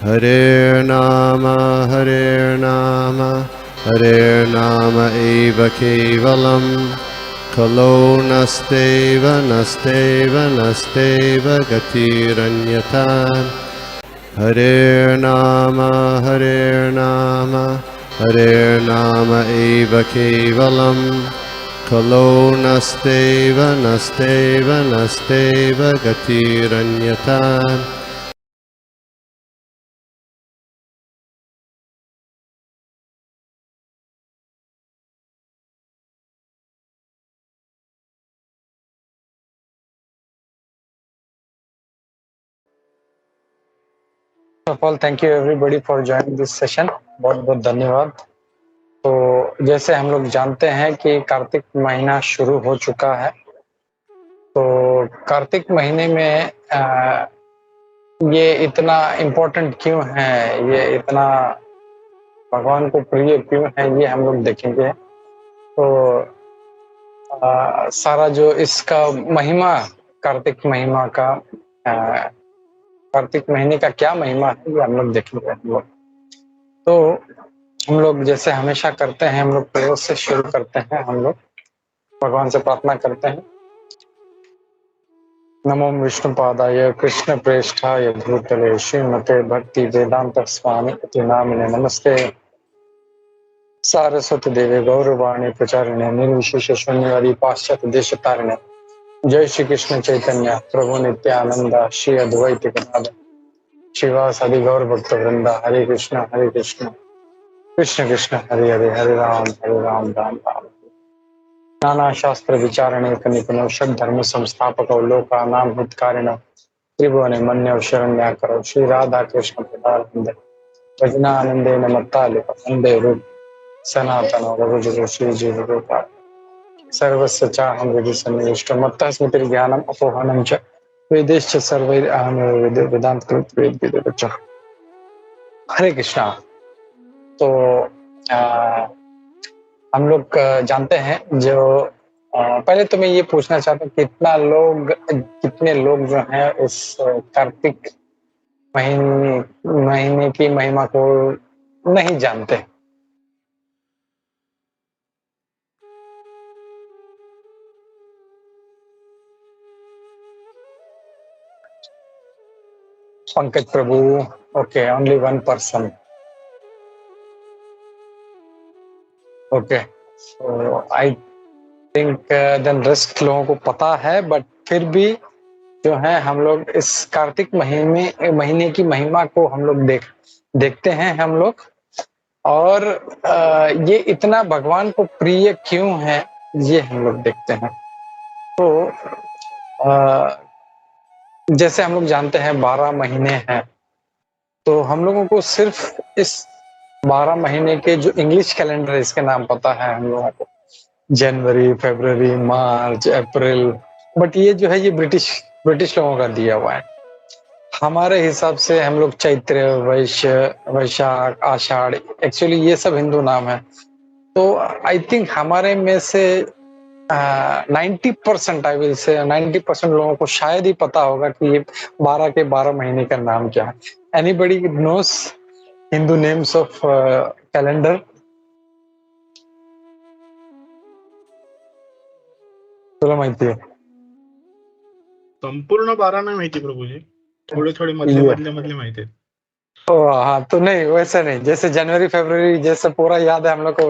Hare Nama Hare Nama eva kevalam Kalo nasteva nasteva nasteva gatiranyatan Hare Nama Hare Nama eva kevalam Kalo nasteva nasteva nasteva gatiranyatan of all thank you everybody for joining this session. बहुत बहुत धन्यवाद। तो जैसे हम लोग जानते हैं कि कार्तिक महीना शुरू हो चुका है, तो कार्तिक महीने में ये इतना इम्पोर्टेंट क्यों है, ये इतना भगवान को प्रिय क्यों है, ये हम लोग देखेंगे। तो सारा जो इसका महिमा, कार्तिक महिमा का कार्तिक महीने का क्या महिमा है, ये हम लोग देखेंगे हम लोग। तो हम लोग जैसे हमेशा करते हैं, हम लोग प्रयोग से शुरू करते हैं। हम लोग भगवान से प्रार्थना करते हैं, नमो विष्णुपादाय कृष्ण प्रेष्ठाय भूतले श्रीमते भक्ति वेदांत स्वामी इति नामिने नमस्ते सारस्वती देवे गौरवाणी प्रचारिणे निर्विशेष शून्यवादी पाश्चात्य देश तारिणे जय श्री कृष्ण चैतन्य प्रभु नित्यानंद श्री अद्वैत गदाधर शिवासादि गौर भक्त वृंदा हरे कृष्ण कृष्ण कृष्ण हरे हरे हरे राम राम राम नाना शास्त्र विचारणे निपुण षड धर्म संस्थापक लोकानां हितकारिण त्रिभुवने मन्यव शरण्याकरो श्री राधा कृष्ण प्रदानंद भजनानंदेन मत्तालिक वंदे रूप सनातन रघुजुगो श्री जीव गोपाल सर्वस्य चाहं हृदि सन्निविष्टो मत्तः स्मृतिर्ज्ञानम् अपोहनं च वेदैश्च सर्वैः अहमेव वेदांत कृत वेद विदुरच। हरे कृष्णा। तो हम लोग जानते हैं, जो पहले तो मैं ये पूछना चाहता हूँ, कितने लोग जो हैं उस कार्तिक महीने की महिमा को नहीं जानते। Pankaj Prabhu, okay, only one person, okay. I think then rest लोगों को पता है, बट फिर भी जो है हम लोग इस कार्तिक महीने की महिमा को हम लोग देखते हैं हम लोग। और ये इतना भगवान को प्रिय क्यों है, ये हम लोग देखते हैं। तो जैसे हम लोग जानते हैं 12 महीने हैं, तो हम लोगों को सिर्फ इस 12 महीने के जो इंग्लिश कैलेंडर है इसके नाम पता है हम लोगों को, जनवरी, फरवरी, मार्च, अप्रैल, बट ये जो है ये ब्रिटिश लोगों का दिया हुआ है। हमारे हिसाब से हम लोग चैत्र, वैशाख, आषाढ़, एक्चुअली ये सब हिंदू नाम है। तो आई थिंक हमारे में से 90% आई विल से 90% लोगों को शायद ही पता होगा कि ये 12 के 12 महीने का नाम क्या है। Anybody knows Hindu names of calendar? तुला माहिती आहे? संपूर्ण 12 नाही माहिती प्रभूजी, थोडे थोडे मधले माहिती आहेत। हाँ, तो नहीं, वैसे नहीं, जैसे जनवरी फरवरी जैसे पूरा याद है हम लोग को,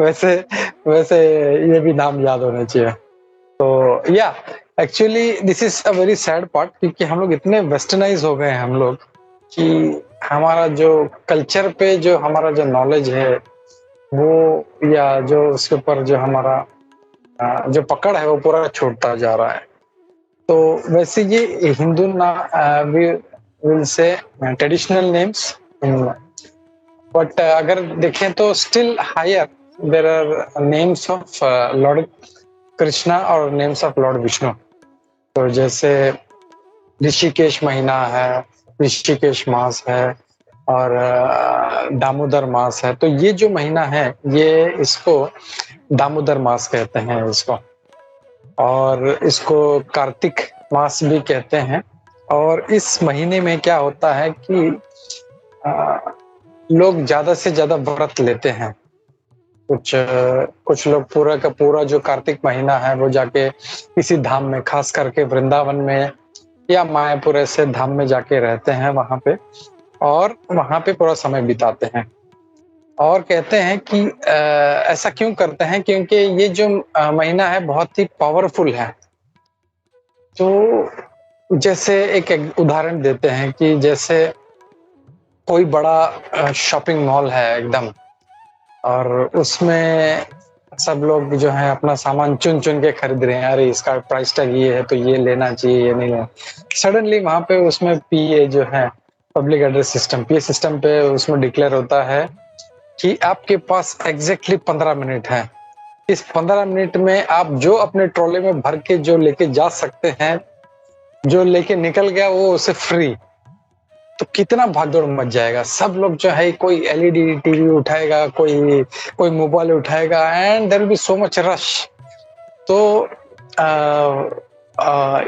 वैसे ये भी नाम याद होने चाहिए। तो या actually this is a very sad part, क्योंकि हम लोग इतने वेस्टर्नाइज हो गए हैं हम लोग कि हमारा जो कल्चर पे जो हमारा जो नॉलेज है वो, या जो उसके ऊपर जो हमारा जो पकड़ है वो पूरा छूटता जा रहा है। तो वैसे ये Hindu will say traditional names, but अगर देखें तो still higher there are names of lord Krishna और नेम्स ऑफ लॉर्ड विष्णु। तो जैसे ऋषिकेश महीना है, ऋषिकेश मास है, और दामोदर मास है। तो ये जो महीना है ये इसको दामोदर मास कहते हैं इसको, और इसको कार्तिक मास भी कहते हैं। और इस महीने में क्या होता है कि लोग ज्यादा से ज्यादा व्रत लेते हैं। कुछ लोग पूरा का पूरा जो कार्तिक महीना है वो जाके किसी धाम में, खास करके वृंदावन में या मायापुर ऐसे धाम में जाके रहते हैं वहां पे, और वहां पे पूरा समय बिताते हैं। और कहते हैं कि ऐसा क्यों करते हैं, क्योंकि ये जो महीना है बहुत ही पावरफुल है। तो जैसे एक उदाहरण देते हैं कि जैसे कोई बड़ा शॉपिंग मॉल है एकदम, और उसमें सब लोग जो है अपना सामान चुन चुन के खरीद रहे हैं, अरे इसका प्राइस टैग ये है तो ये लेना चाहिए, ये नहीं लेना। सडनली वहां पे उसमें पीए जो है, public address system, PA system पे उसमें डिक्लेयर होता है कि आपके पास एग्जैक्टली 15 मिनट है। इस 15 मिनट में आप जो अपने ट्रॉले में भर के जो लेके जा सकते हैं, जो लेके निकल गया वो उसे फ्री। तो कितना भागदौड़ मच जाएगा, सब लोग जो है कोई एलईडी टीवी उठाएगा, कोई मोबाइल उठाएगा, and there will be so much rush. तो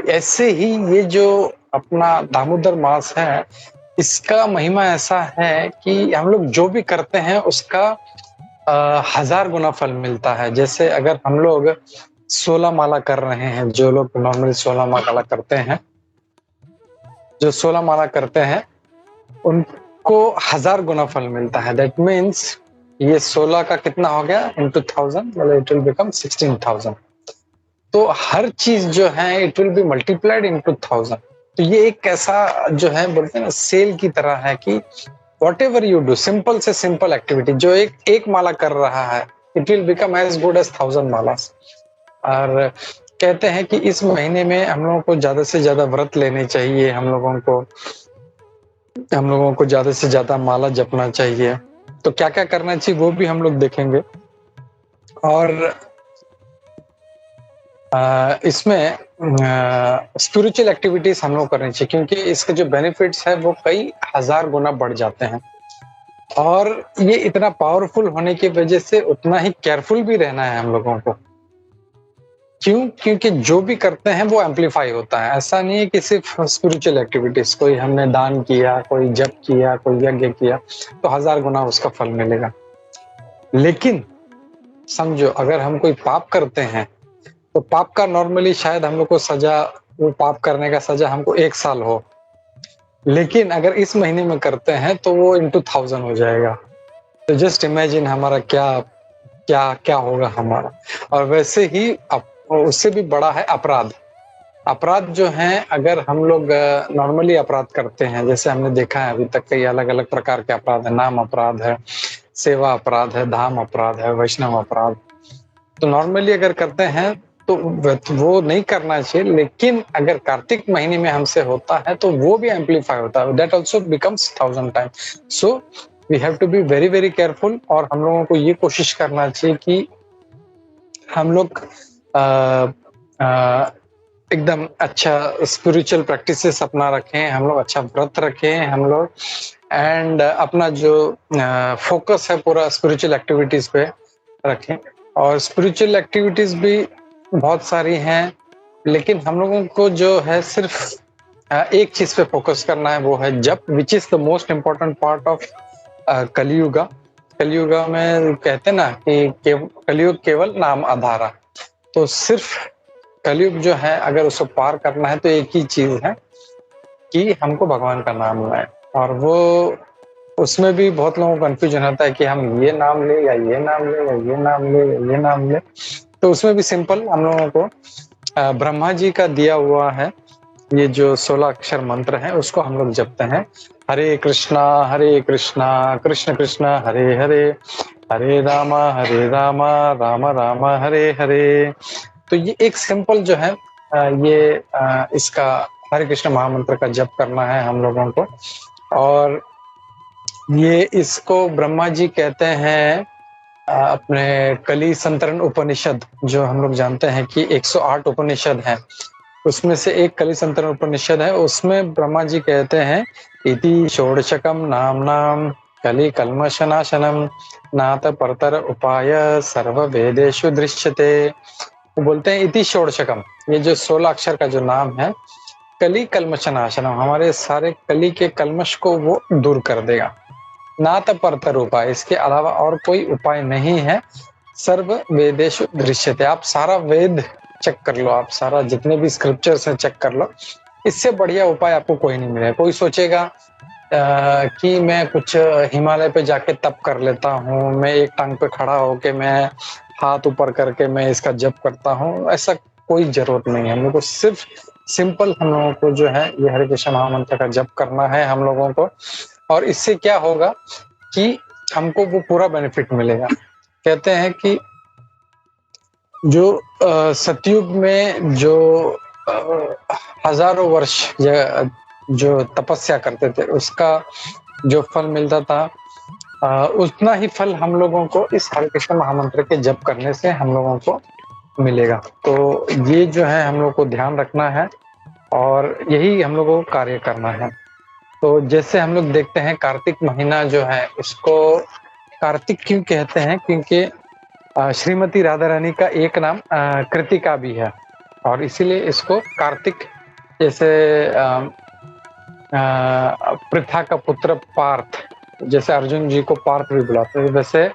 ऐसे ही ये जो अपना दामोदर मास है, इसका महिमा ऐसा है कि हम लोग जो भी करते हैं उसका 1000 गुना फल मिलता है। जैसे अगर हम लोग 16 माला कर रहे हैं, जो लोग नॉर्मली 16 माला करते हैं, जो 16 माला करते हैं उनको 1000 गुना फल मिलता है। दैट मीन्स ये 16 का कितना हो गया इंटू 1000, मतलब इट विल बिकम 16,000। तो हर चीज जो है it will be multiplied into 1000। तो ये एक ऐसा जो है बोलते हैं ना सेल की तरह है कि whatever you do, simple से सिंपल एक्टिविटी, जो एक माला कर रहा है it will become as good as 1000 मालास। और कहते हैं कि इस महीने में हम लोगों को ज्यादा से ज्यादा व्रत लेने चाहिए, हम लोगों को ज्यादा से ज्यादा माला जपना चाहिए। तो क्या क्या करना चाहिए वो भी हम लोग देखेंगे। और इसमें स्पिरिचुअल एक्टिविटीज हम लोग करनी चाहिए, क्योंकि इसके जो बेनिफिट्स है वो कई 1000 गुना बढ़ जाते हैं। और ये इतना पावरफुल होने की वजह से उतना ही केयरफुल भी रहना है हम लोगों को। क्यों? क्योंकि जो भी करते हैं वो एम्पलीफाई होता है। ऐसा नहीं है कि सिर्फ स्पिरिचुअल एक्टिविटीज, कोई हमने दान किया, कोई जप किया, कोई यज्ञ किया तो 1000 गुना उसका फल मिलेगा। लेकिन समझो अगर हम कोई पाप करते हैं तो पाप का नॉर्मली शायद हम लोग को सजा, वो पाप करने का सजा हमको 1 साल हो, लेकिन अगर इस महीने में करते हैं तो वो इंटू 1000 हो जाएगा। तो जस्ट इमेजिन हमारा क्या क्या क्या होगा हमारा। और वैसे ही उससे भी बड़ा है अपराध। अपराध जो है, अगर हम लोग नॉर्मली अपराध करते हैं, जैसे हमने देखा है अभी तक कई अलग अलग प्रकार के अपराध है, नाम अपराध है, सेवा अपराध है, धाम अपराध है, वैष्णव अपराध। तो नॉर्मली अगर करते हैं तो वो नहीं करना चाहिए, लेकिन अगर कार्तिक महीने में हमसे होता है तो वो भी एम्पलीफाई होता है, that also becomes 1000 times. So we have to be very very careful. और हम लोगों को ये कोशिश करना चाहिए कि हम लोग एकदम अच्छा स्पिरिचुअल प्रैक्टिसेस अपना रखें, हम लोग अच्छा व्रत रखें हम लोग, एंड अपना जो फोकस है पूरा स्पिरिचुअल एक्टिविटीज पे रखें। और स्पिरिचुअल एक्टिविटीज भी बहुत सारी हैं, लेकिन हम लोगों को जो है सिर्फ एक चीज पे फोकस करना है, वो है जप, which is the most important part of Kaliyuga. Kaliyuga में कहते ना कि कलियुग केवल नाम आधारा। तो सिर्फ कलियुग जो है अगर उसको पार करना है तो एक ही चीज है कि हमको भगवान का नाम लें। और वो उसमें भी बहुत लोगों को कंफ्यूजन होता है कि हम ये नाम ले या ये नाम ले या ये नाम ले या ये नाम ले। तो उसमें भी सिंपल हम लोगों को ब्रह्मा जी का दिया हुआ है ये जो 16 अक्षर मंत्र है, उसको हम लोग जपते हैं। हरे कृष्णा कृष्ण कृष्ण हरे हरे, हरे रामा राम राम हरे हरे। तो ये एक सिंपल जो है इसका हरे कृष्ण महामंत्र का जप करना है हम लोगों को। और ये इसको ब्रह्मा जी कहते हैं अपने कली संतरण उपनिषद, जो हम लोग जानते हैं कि 108 उपनिषद हैं, उसमें से एक कली संतरण उपनिषद है। उसमें ब्रह्मा जी कहते हैं इति षोडशकम नाम नाम कली कल्मशनाशनम नाथ परतर उपाय सर्व वेदेषु दृश्यते। वो बोलते हैं इति षोडशकम, ये जो 16 अक्षर का जो नाम है, कली कल्मशनाशनम, हमारे सारे कली के कल्मश को वो दूर कर देगा। नाथ परतर उपाय, इसके अलावा और कोई उपाय नहीं है। सर्व वेदेषु दृश्यते, आप सारा वेद चेक कर लो, आप सारा जितने भी स्क्रिप्चर्स हैं चेक कर लो, इससे बढ़िया उपाय आपको कोई नहीं मिलेगा। कोई सोचेगा कि मैं कुछ हिमालय पे जाके तप कर लेता हूँ, मैं एक टांग पे खड़ा होके मैं हाथ ऊपर करके मैं इसका जप करता हूँ, ऐसा कोई जरूरत नहीं है। हम लोग को सिर्फ सिंपल हम लोगों को जो है ये हरे कृष्ण महामंत्र का जप करना है हम लोगों को, और इससे क्या होगा कि हमको वो पूरा बेनिफिट मिलेगा। कहते हैं कि जो सतयुग में जो हजारों वर्ष जो तपस्या करते थे उसका जो फल मिलता था, उतना ही फल हम लोगों को इस हरे कृष्ण महामंत्र के जप करने से हम लोगों को मिलेगा। तो ये जो है हम लोग को ध्यान रखना है और यही हम लोगों को कार्य करना है। तो जैसे हम लोग देखते हैं कार्तिक महीना जो है इसको कार्तिक क्यों कहते हैं, क्योंकि श्रीमती राधा रानी का एक नाम कृतिका भी है, और इसीलिए इसको कार्तिक, जैसे पृथा का पुत्र पार्थ, जैसे अर्जुन जी को पार्थ भी बुलाते हैं, वैसे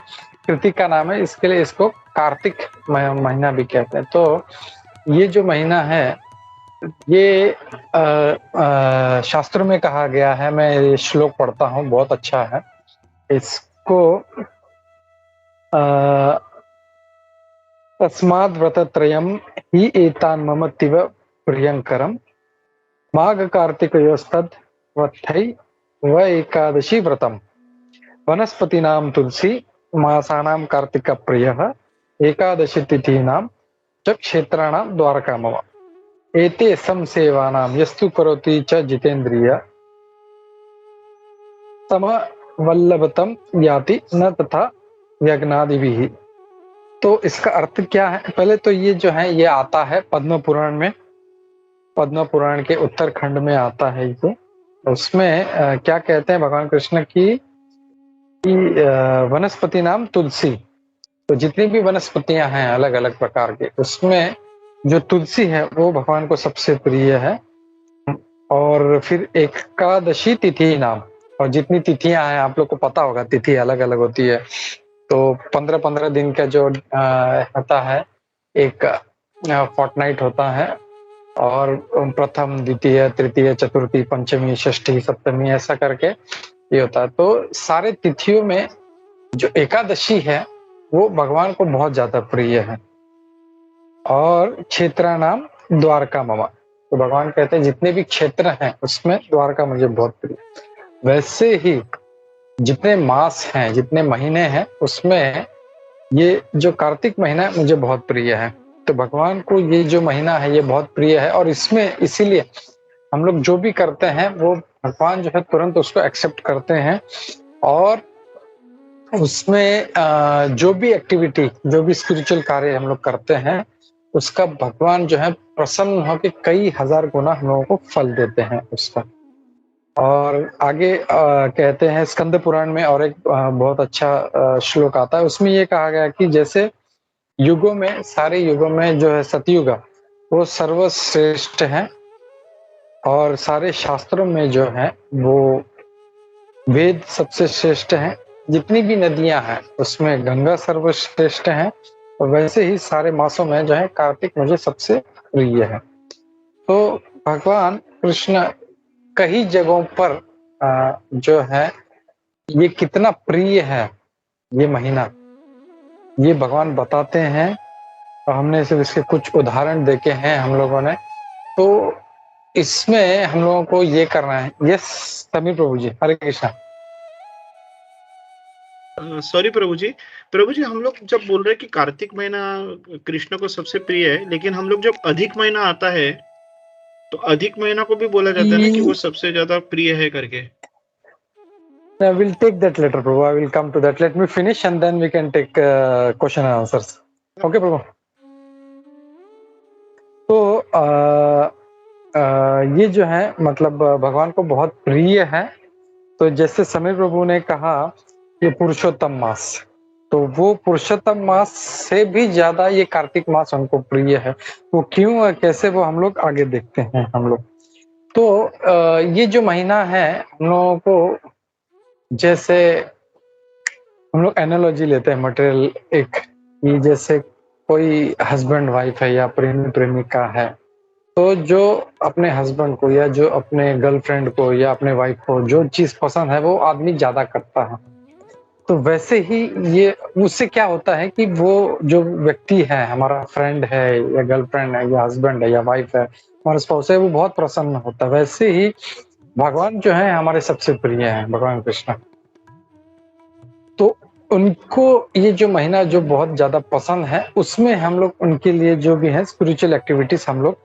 कृतिका नाम है, इसके लिए इसको कार्तिक महीना भी कहते हैं। तो ये जो महीना है ये शास्त्रों में कहा गया है, मैं ये श्लोक पढ़ता हूँ, बहुत अच्छा है। इसको तस्माद् व्रतत्रयम् हि एतान् मम तीव प्रियंकरम् माघ कार्तिकयोस्तद् वत्थै व एकादशी व्रतम् वनस्पतीनां तुलसी मासानां कार्तिक प्रियः एकादशी तिथीनां च क्षेत्राणां द्वारका मम एते संसेवानां यस्तु करोति च जितेन्द्रिय समवल्लभतं याति न तथा यज्ञादिभिः। तो इसका अर्थ क्या है? पहले तो ये जो है ये आता है पद्म पुराण में, पद्म पुराण के उत्तरखंड में आता है ये। उसमें क्या कहते हैं भगवान कृष्ण की वनस्पति नाम तुलसी, तो जितनी भी वनस्पतियां हैं अलग अलग प्रकार के, उसमें जो तुलसी है वो भगवान को सबसे प्रिय है। और फिर एकादशी तिथि नाम, और जितनी तिथियां हैं आप लोग को पता होगा, तिथि अलग अलग होती है, तो 15-15 दिन का जो होता है एक फोर्टनाइट होता है, और प्रथम द्वितीय तृतीय चतुर्थी पंचमी षष्ठी सप्तमी ऐसा करके ये होता है। तो सारे तिथियों में जो एकादशी है वो भगवान को बहुत ज्यादा प्रिय है। और क्षेत्र नाम द्वारका मम, तो भगवान कहते हैं जितने भी क्षेत्र हैं उसमें द्वारका मुझे बहुत प्रिय। वैसे ही जितने मास हैं, जितने महीने हैं, उसमें ये जो कार्तिक महीना है मुझे बहुत प्रिय है। तो भगवान को ये जो महीना है ये बहुत प्रिय है, और इसमें इसीलिए हम लोग जो भी करते हैं वो भगवान जो है तुरंत उसको एक्सेप्ट करते हैं, और उसमें जो भी एक्टिविटी, जो भी स्पिरिचुअल कार्य हम लोग करते हैं उसका भगवान जो है प्रसन्न होकर कई हजार गुना हम लोगों को फल देते हैं उसका। और आगे कहते हैं स्कंद पुराण में और एक बहुत अच्छा श्लोक आता है, उसमें ये कहा गया कि जैसे युगों में, सारे युगों में जो है सतयुग वो सर्वश्रेष्ठ है, और सारे शास्त्रों में जो है वो वेद सबसे श्रेष्ठ है, जितनी भी नदियां हैं उसमें गंगा सर्वश्रेष्ठ है, और वैसे ही सारे मासों में जो है कार्तिक मुझे सबसे प्रिय है। तो भगवान कृष्ण कई जगहों पर जो है ये कितना प्रिय है ये महीना, ये भगवान बताते हैं, और हमने सिर्फ इसके कुछ उदाहरण देखे हैं हम लोगों ने। तो इसमें हम लोगों को ये करना है। यस समीर प्रभु जी, हरे कृष्णा। सॉरी प्रभु जी, हम लोग जब बोल रहे हैं कि कार्तिक महीना कृष्ण को सबसे प्रिय है, लेकिन हम लोग जब अधिक महीना आता है तो अधिक महीना को भी बोला जाता है ना कि वो सबसे ज्यादा प्रिय है करके। I will take that later, Prabhu. I will come to that. Let me finish and then we can take question and answers. Okay, Prabhu. तो ये जो है मतलब भगवान को बहुत प्रिय है। तो जैसे समीर प्रभु ने कहा ये पुरुषोत्तम मास, तो वो पुरुषोत्तम मास से भी ज्यादा ये कार्तिक मास उनको प्रिय है। वो क्यों और कैसे, वो हम लोग आगे देखते हैं हम लोग। तो ये जो महीना है हम लोगों को जैसे हम लोग एनालॉजी लेते हैं मटेरियल एक, कि जैसे कोई हस्बैंड वाइफ है या प्रेमी प्रेमिका है, तो जो अपने हस्बैंड को या जो अपने गर्लफ्रेंड को या अपने वाइफ को जो चीज पसंद है वो आदमी ज्यादा करता है। तो वैसे ही ये उससे क्या होता है कि वो जो व्यक्ति है, हमारा फ्रेंड है या गर्लफ्रेंड है या हस्बैंड है या वाइफ है, हमारा स्पाउस है, वो बहुत प्रसन्न होता है। वैसे ही भगवान जो है हमारे सबसे प्रिय हैं, भगवान कृष्ण। तो उनको ये जो महीना जो बहुत ज्यादा पसंद है, उसमें हम लोग उनके लिए जो भी है स्पिरिचुअल एक्टिविटीज हम लोग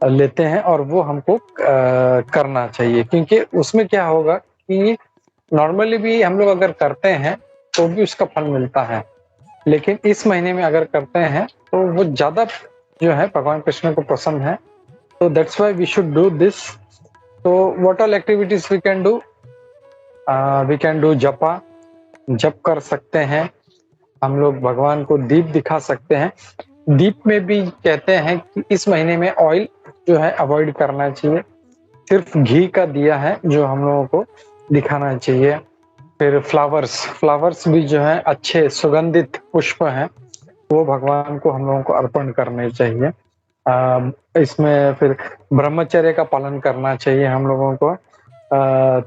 लेते हैं और वो हमको करना चाहिए, क्योंकि उसमें क्या होगा कि नॉर्मली भी हम लोग अगर करते हैं तो भी उसका फल मिलता है, लेकिन इस महीने में अगर करते हैं तो वो ज्यादा जो है भगवान कृष्ण को पसंद है। तो that's why we should do this. तो what all activities we can do जपा, जप कर सकते हैं हम लोग, भगवान को दीप दिखा सकते हैं। दीप में भी कहते हैं कि इस महीने में ऑयल जो है अवॉइड करना चाहिए, सिर्फ घी का दिया है जो हम लोगों को दिखाना चाहिए। फिर फ्लावर्स भी जो है अच्छे सुगंधित पुष्प हैं, वो भगवान को हम लोगों को अर्पण करने चाहिए। इसमें फिर ब्रह्मचर्य का पालन करना चाहिए हम लोगों को।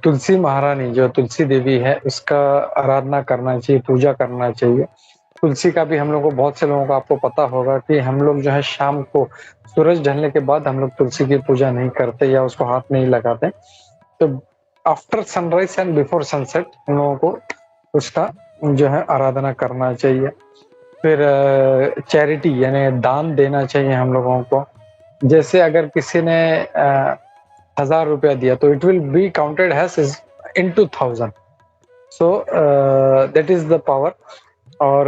तुलसी महारानी जो तुलसी देवी है उसका आराधना करना चाहिए, पूजा करना चाहिए। तुलसी का भी हम लोग को, बहुत से लोगों को आपको पता होगा कि हम लोग जो है शाम को सूरज ढलने के बाद हम लोग तुलसी की पूजा नहीं करते या उसको हाथ नहीं लगाते। तो after sunrise and before sunset हम लोगों को उसका जो है आराधना करना चाहिए। फिर चैरिटी यानी दान देना चाहिए हम लोगों को। जैसे अगर किसी ने 1000 रुपया दिया तो it will be counted has into 1000। So that is the power. और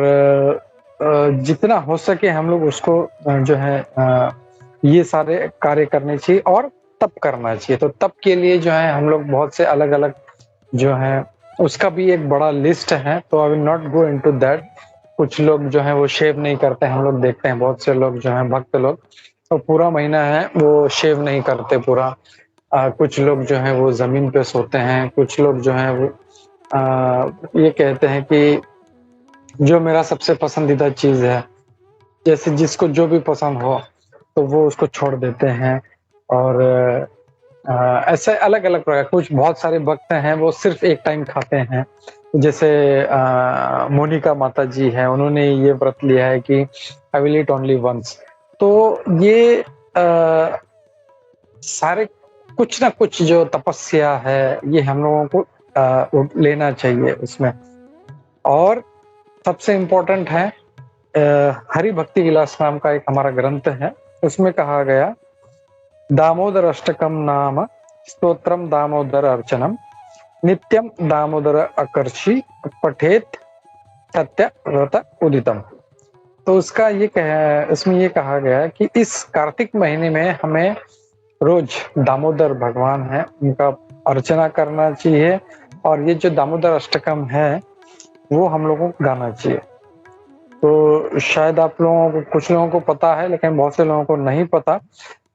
जितना हो सके हम लोग उसको जो है ये सारे कार्य करने चाहिए और तप करना चाहिए। तो तप के लिए जो है हम लोग बहुत से अलग अलग जो है उसका भी एक बड़ा लिस्ट है, तो आई will not go into that. कुछ लोग जो है वो शेव नहीं करते, हम लोग देखते हैं बहुत से लोग जो है भक्त लोग तो पूरा महीना है वो शेव नहीं करते पूरा। कुछ लोग जो है वो जमीन पे सोते हैं, कुछ लोग जो है वो ये कहते हैं कि जो मेरा सबसे पसंदीदा चीज है, जैसे जिसको जो भी पसंद हो तो वो उसको छोड़ देते हैं। और ऐसे अलग अलग प्रकार, कुछ बहुत सारे भक्त हैं वो सिर्फ एक टाइम खाते हैं। जैसे मोनिका माता जी है, उन्होंने ये व्रत लिया है कि I will eat only once. तो ये सारे कुछ ना कुछ जो तपस्या है ये हम लोगों को लेना चाहिए उसमें। और सबसे इम्पोर्टेंट है हरि भक्ति विलास नाम का एक हमारा ग्रंथ है, उसमें कहा गया दामोदर अष्टकम नाम स्तोत्रम दामोदर अर्चनम नित्यम दामोदर आकर्षी पठेत सत्य व्रत उदितम। तो उसका इसमें ये कहा गया कि इस कार्तिक महीने में हमें रोज दामोदर भगवान है उनका अर्चना करना चाहिए, और ये जो दामोदर अष्टकम है वो हम लोगों को गाना चाहिए। तो शायद आप लोगों को, कुछ लोगों को पता है लेकिन बहुत से लोगों को नहीं पता।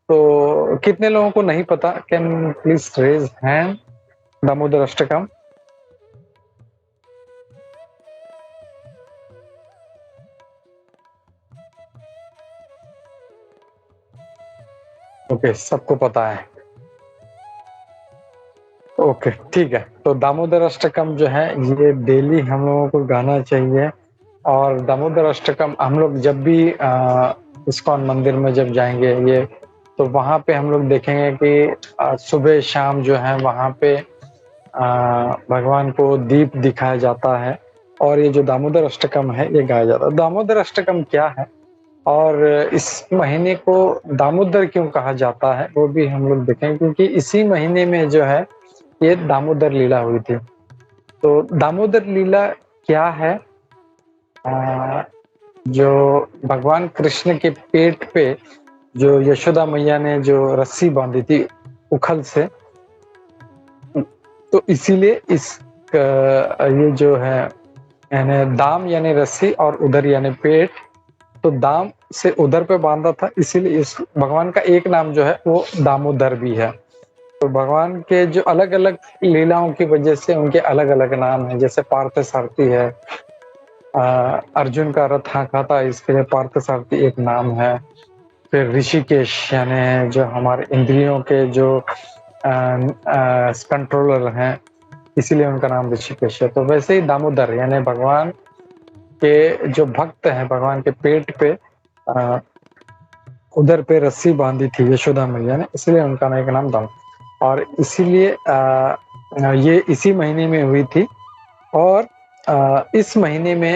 तो कितने लोगों को नहीं पता, can please raise hand, Damodar Ashtakam. Okay, सबको पता है। ओके ठीक है। तो दामोदर अष्टकम जो है ये डेली हम लोगों को गाना चाहिए। और दामोदर अष्टकम हम लोग जब भी इस्कॉन मंदिर में जब जाएंगे ये, तो वहाँ पे हम लोग देखेंगे कि सुबह शाम जो है वहाँ पे भगवान को दीप दिखाया जाता है और ये जो दामोदर अष्टकम है ये गाया जाता है। दामोदर अष्टकम क्या है और इस महीने को दामोदर क्यों कहा जाता है वो भी हम लोग देखेंगे, क्योंकि इसी महीने में जो है ये दामोदर लीला हुई थी। तो दामोदर लीला क्या है? जो भगवान कृष्ण के पेट पे जो यशोदा मैया ने जो रस्सी बांधी थी उखल से, तो इसीलिए इस ये जो है यानी दाम यानी रस्सी और उदर यानी पेट, तो दाम से उदर पे बांधा था, इसीलिए इस भगवान का एक नाम जो है वो दामोदर भी है। तो भगवान के जो अलग अलग लीलाओं की वजह से उनके अलग अलग नाम हैं, जैसे पार्थसारथी है, अर्जुन का रथ हाँका था, इसके लिए पार्थसारथी एक नाम है। फिर ऋषिकेश यानी जो हमारे इंद्रियों के जो कंट्रोलर हैं, इसीलिए उनका नाम ऋषिकेश है। तो वैसे ही दामोदर यानी भगवान के जो भक्त हैं, भगवान के पेट पे उधर पे रस्सी बांधी थी यशोदा मैया ने, इसलिए उनका एक नाम दाम। और इसीलिए ये इसी महीने में हुई थी। और इस महीने में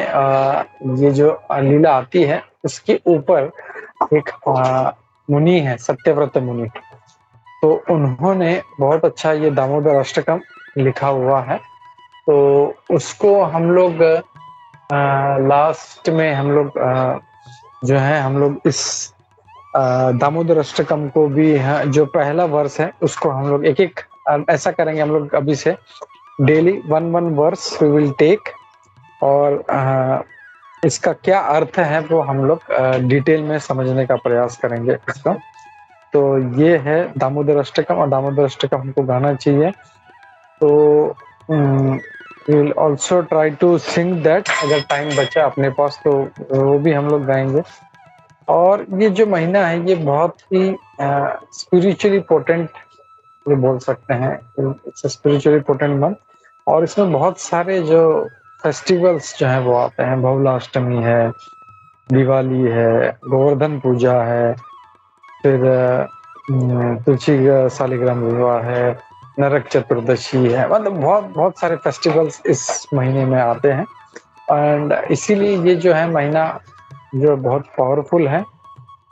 ये जो लीला आती है, उसके ऊपर एक मुनि है, सत्यव्रत मुनि, तो उन्होंने बहुत अच्छा ये दामोदर अष्टकम लिखा हुआ है। तो उसको हम लोग लास्ट में हम लोग जो है हम लोग इस दामोदर अष्टकम को भी जो पहला वर्ष है उसको हम लोग एक एक ऐसा करेंगे। हम लोग अभी से daily one verse we will take, और इसका क्या अर्थ है वो हम लोग डिटेल में समझने का प्रयास करेंगे इसका। तो ये है दामोदर अष्टकम, और दामोदर अष्टकम हमको गाना चाहिए। तो we will also try to sing that, अगर टाइम बचा अपने पास तो वो भी हम लोग गाएंगे। और ये जो महीना है ये बहुत ही स्पिरिचुअली पोटेंट ये बोल सकते हैं, इट्स स्पिरिचुअली पोटेंट मंथ। और इसमें बहुत सारे जो फेस्टिवल्स जो हैं वो आते हैं, बहुलाष्टमी है, दिवाली है, गोवर्धन पूजा है, फिर तुलसी शालिग्राम विवाह है, नरक चतुर्दशी है, मतलब बहुत बहुत सारे फेस्टिवल्स इस महीने में आते हैं। एंड इसीलिए ये जो है महीना जो बहुत पावरफुल है,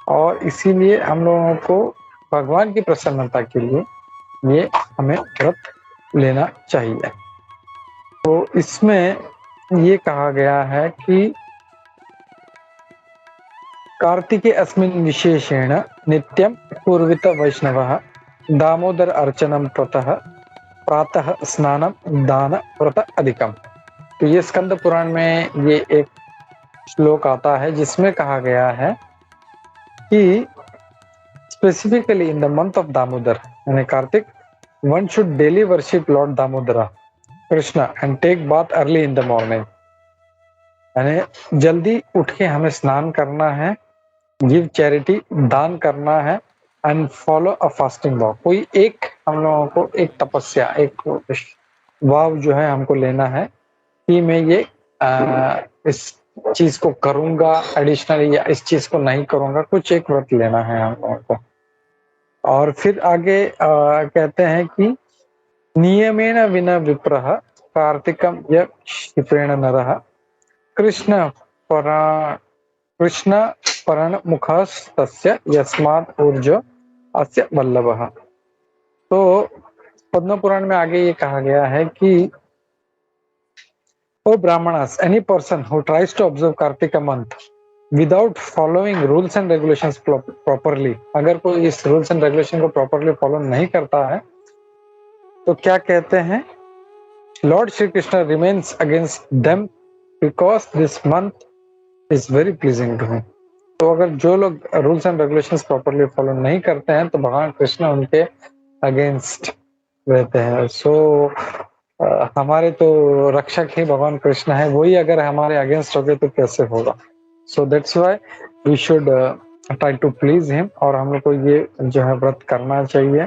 और इसीलिए हम लोगों को भगवान की प्रसन्नता के लिए ये हमें व्रत लेना चाहिए। तो इसमें ये कहा गया है कि कार्तिके अस्मिन् विशेषेण नित्यं पूर्वित वैष्णवः दामोदर अर्चनं प्रातः स्नानं दान व्रत अधिकम। तो ये स्कंद पुराण में ये एक श्लोक आता है जिसमें कहा गया है कि specifically in the month of Damodar यानी Kartik, one should daily worship Lord Damodara Krishna and take bath early in the morning। यानी जल्दी उठ के हमें स्नान करना है, गिव चैरिटी दान करना है, and follow a fasting wow. कोई एक हम लोगों को एक तपस्या, एक वाव जो है हमको लेना है कि मैं ये इस चीज को करूंगा एडिशनली, या इस चीज को नहीं करूंगा, कुछ एक व्रत लेना है हम लोगों को। और फिर आगे कहते हैं कि नियमेन विना विप्रः कार्तिकम य क्षिप्रेण नरः कृष्ण परण मुखस्तस्य यस्मात् ऊर्जो अस्य वल्लभः। तो पद्म पुराण में आगे ये कहा गया है कि O Brahmanas, any person who tries to observe Kartik month without following rules and regulations properly, अगर कोई इस रूल्स एंड रेगुलेशन को प्रॉपरली फॉलो नहीं करता है तो क्या कहते हैं, lord Shri Krishna remains against them because this month is very pleasing to him. तो अगर जो लोग rules and regulations properly follow नहीं करते हैं तो भगवान कृष्ण उनके अगेंस्ट रहते हैं। सो हमारे तो रक्षक ही भगवान कृष्ण है, वही अगर हमारे अगेंस्ट हो गए तो कैसे होगा। So that's why we should try to please him, और हम लोग को ये जो है व्रत करना चाहिए।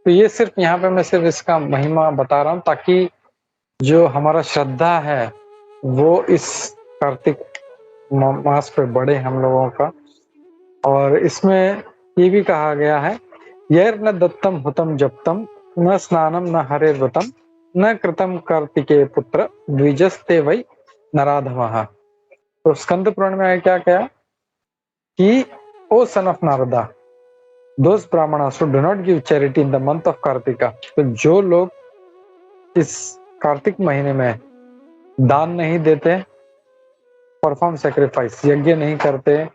तो ये सिर्फ यहाँ पे मैं सिर्फ इसका महिमा बता रहा हूँ ताकि जो हमारा श्रद्धा है वो इस कार्तिक मास पे बढ़े हम लोगों का। और इसमें ये भी कहा गया है, यैर न दत्तम हुतम जप्तम न स्नानम न हरे व्रतम न कृतम कार्तिके पुत्र द्विजस्ते वै नराधमः। तो स्कंद पुराण में क्या कहा कि O son of Narada, those Brahmanas who do not give charity in the month of Kartika. तो जो लोग इस कार्तिक महीने में दान नहीं देते, परफॉर्म सेक्रीफाइस, यज्ञ नहीं करते,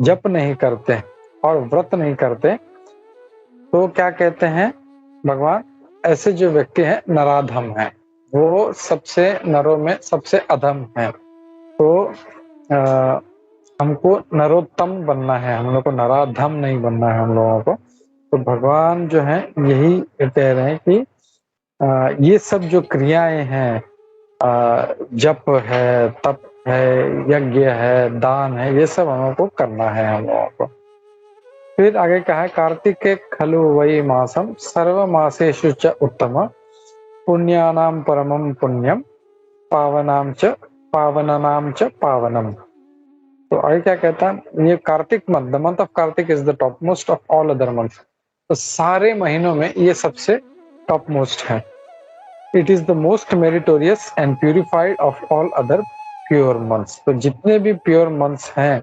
जप नहीं करते और व्रत नहीं करते, तो क्या कहते हैं भगवान, ऐसे जो व्यक्ति हैं नराधम हैं, वो सबसे नरों में सबसे अधम है। तो हमको नरोत्तम बनना है, हम लोग को नराधम नहीं बनना है हम लोगों को। तो भगवान जो है यही कह रहे हैं कि ये सब जो क्रियाएं हैं, जप है, तप है, यज्ञ है, दान है, ये सब हम लोगों को करना है हम लोगों को। फिर आगे कहा है कार्तिके खलु वै मासम सर्व मासेषु च उत्तम पुण्यानां परमं पुण्यम पावनाम च पावनम। तो आगे क्या कहता है, ये Kartik month, the month of Kartik is the top most of all other months. तो सारे महीनों में ये सबसे टॉप मोस्ट है। It is the most meritorious and purified of all other pure months. तो जितने भी प्योर मंथ्स हैं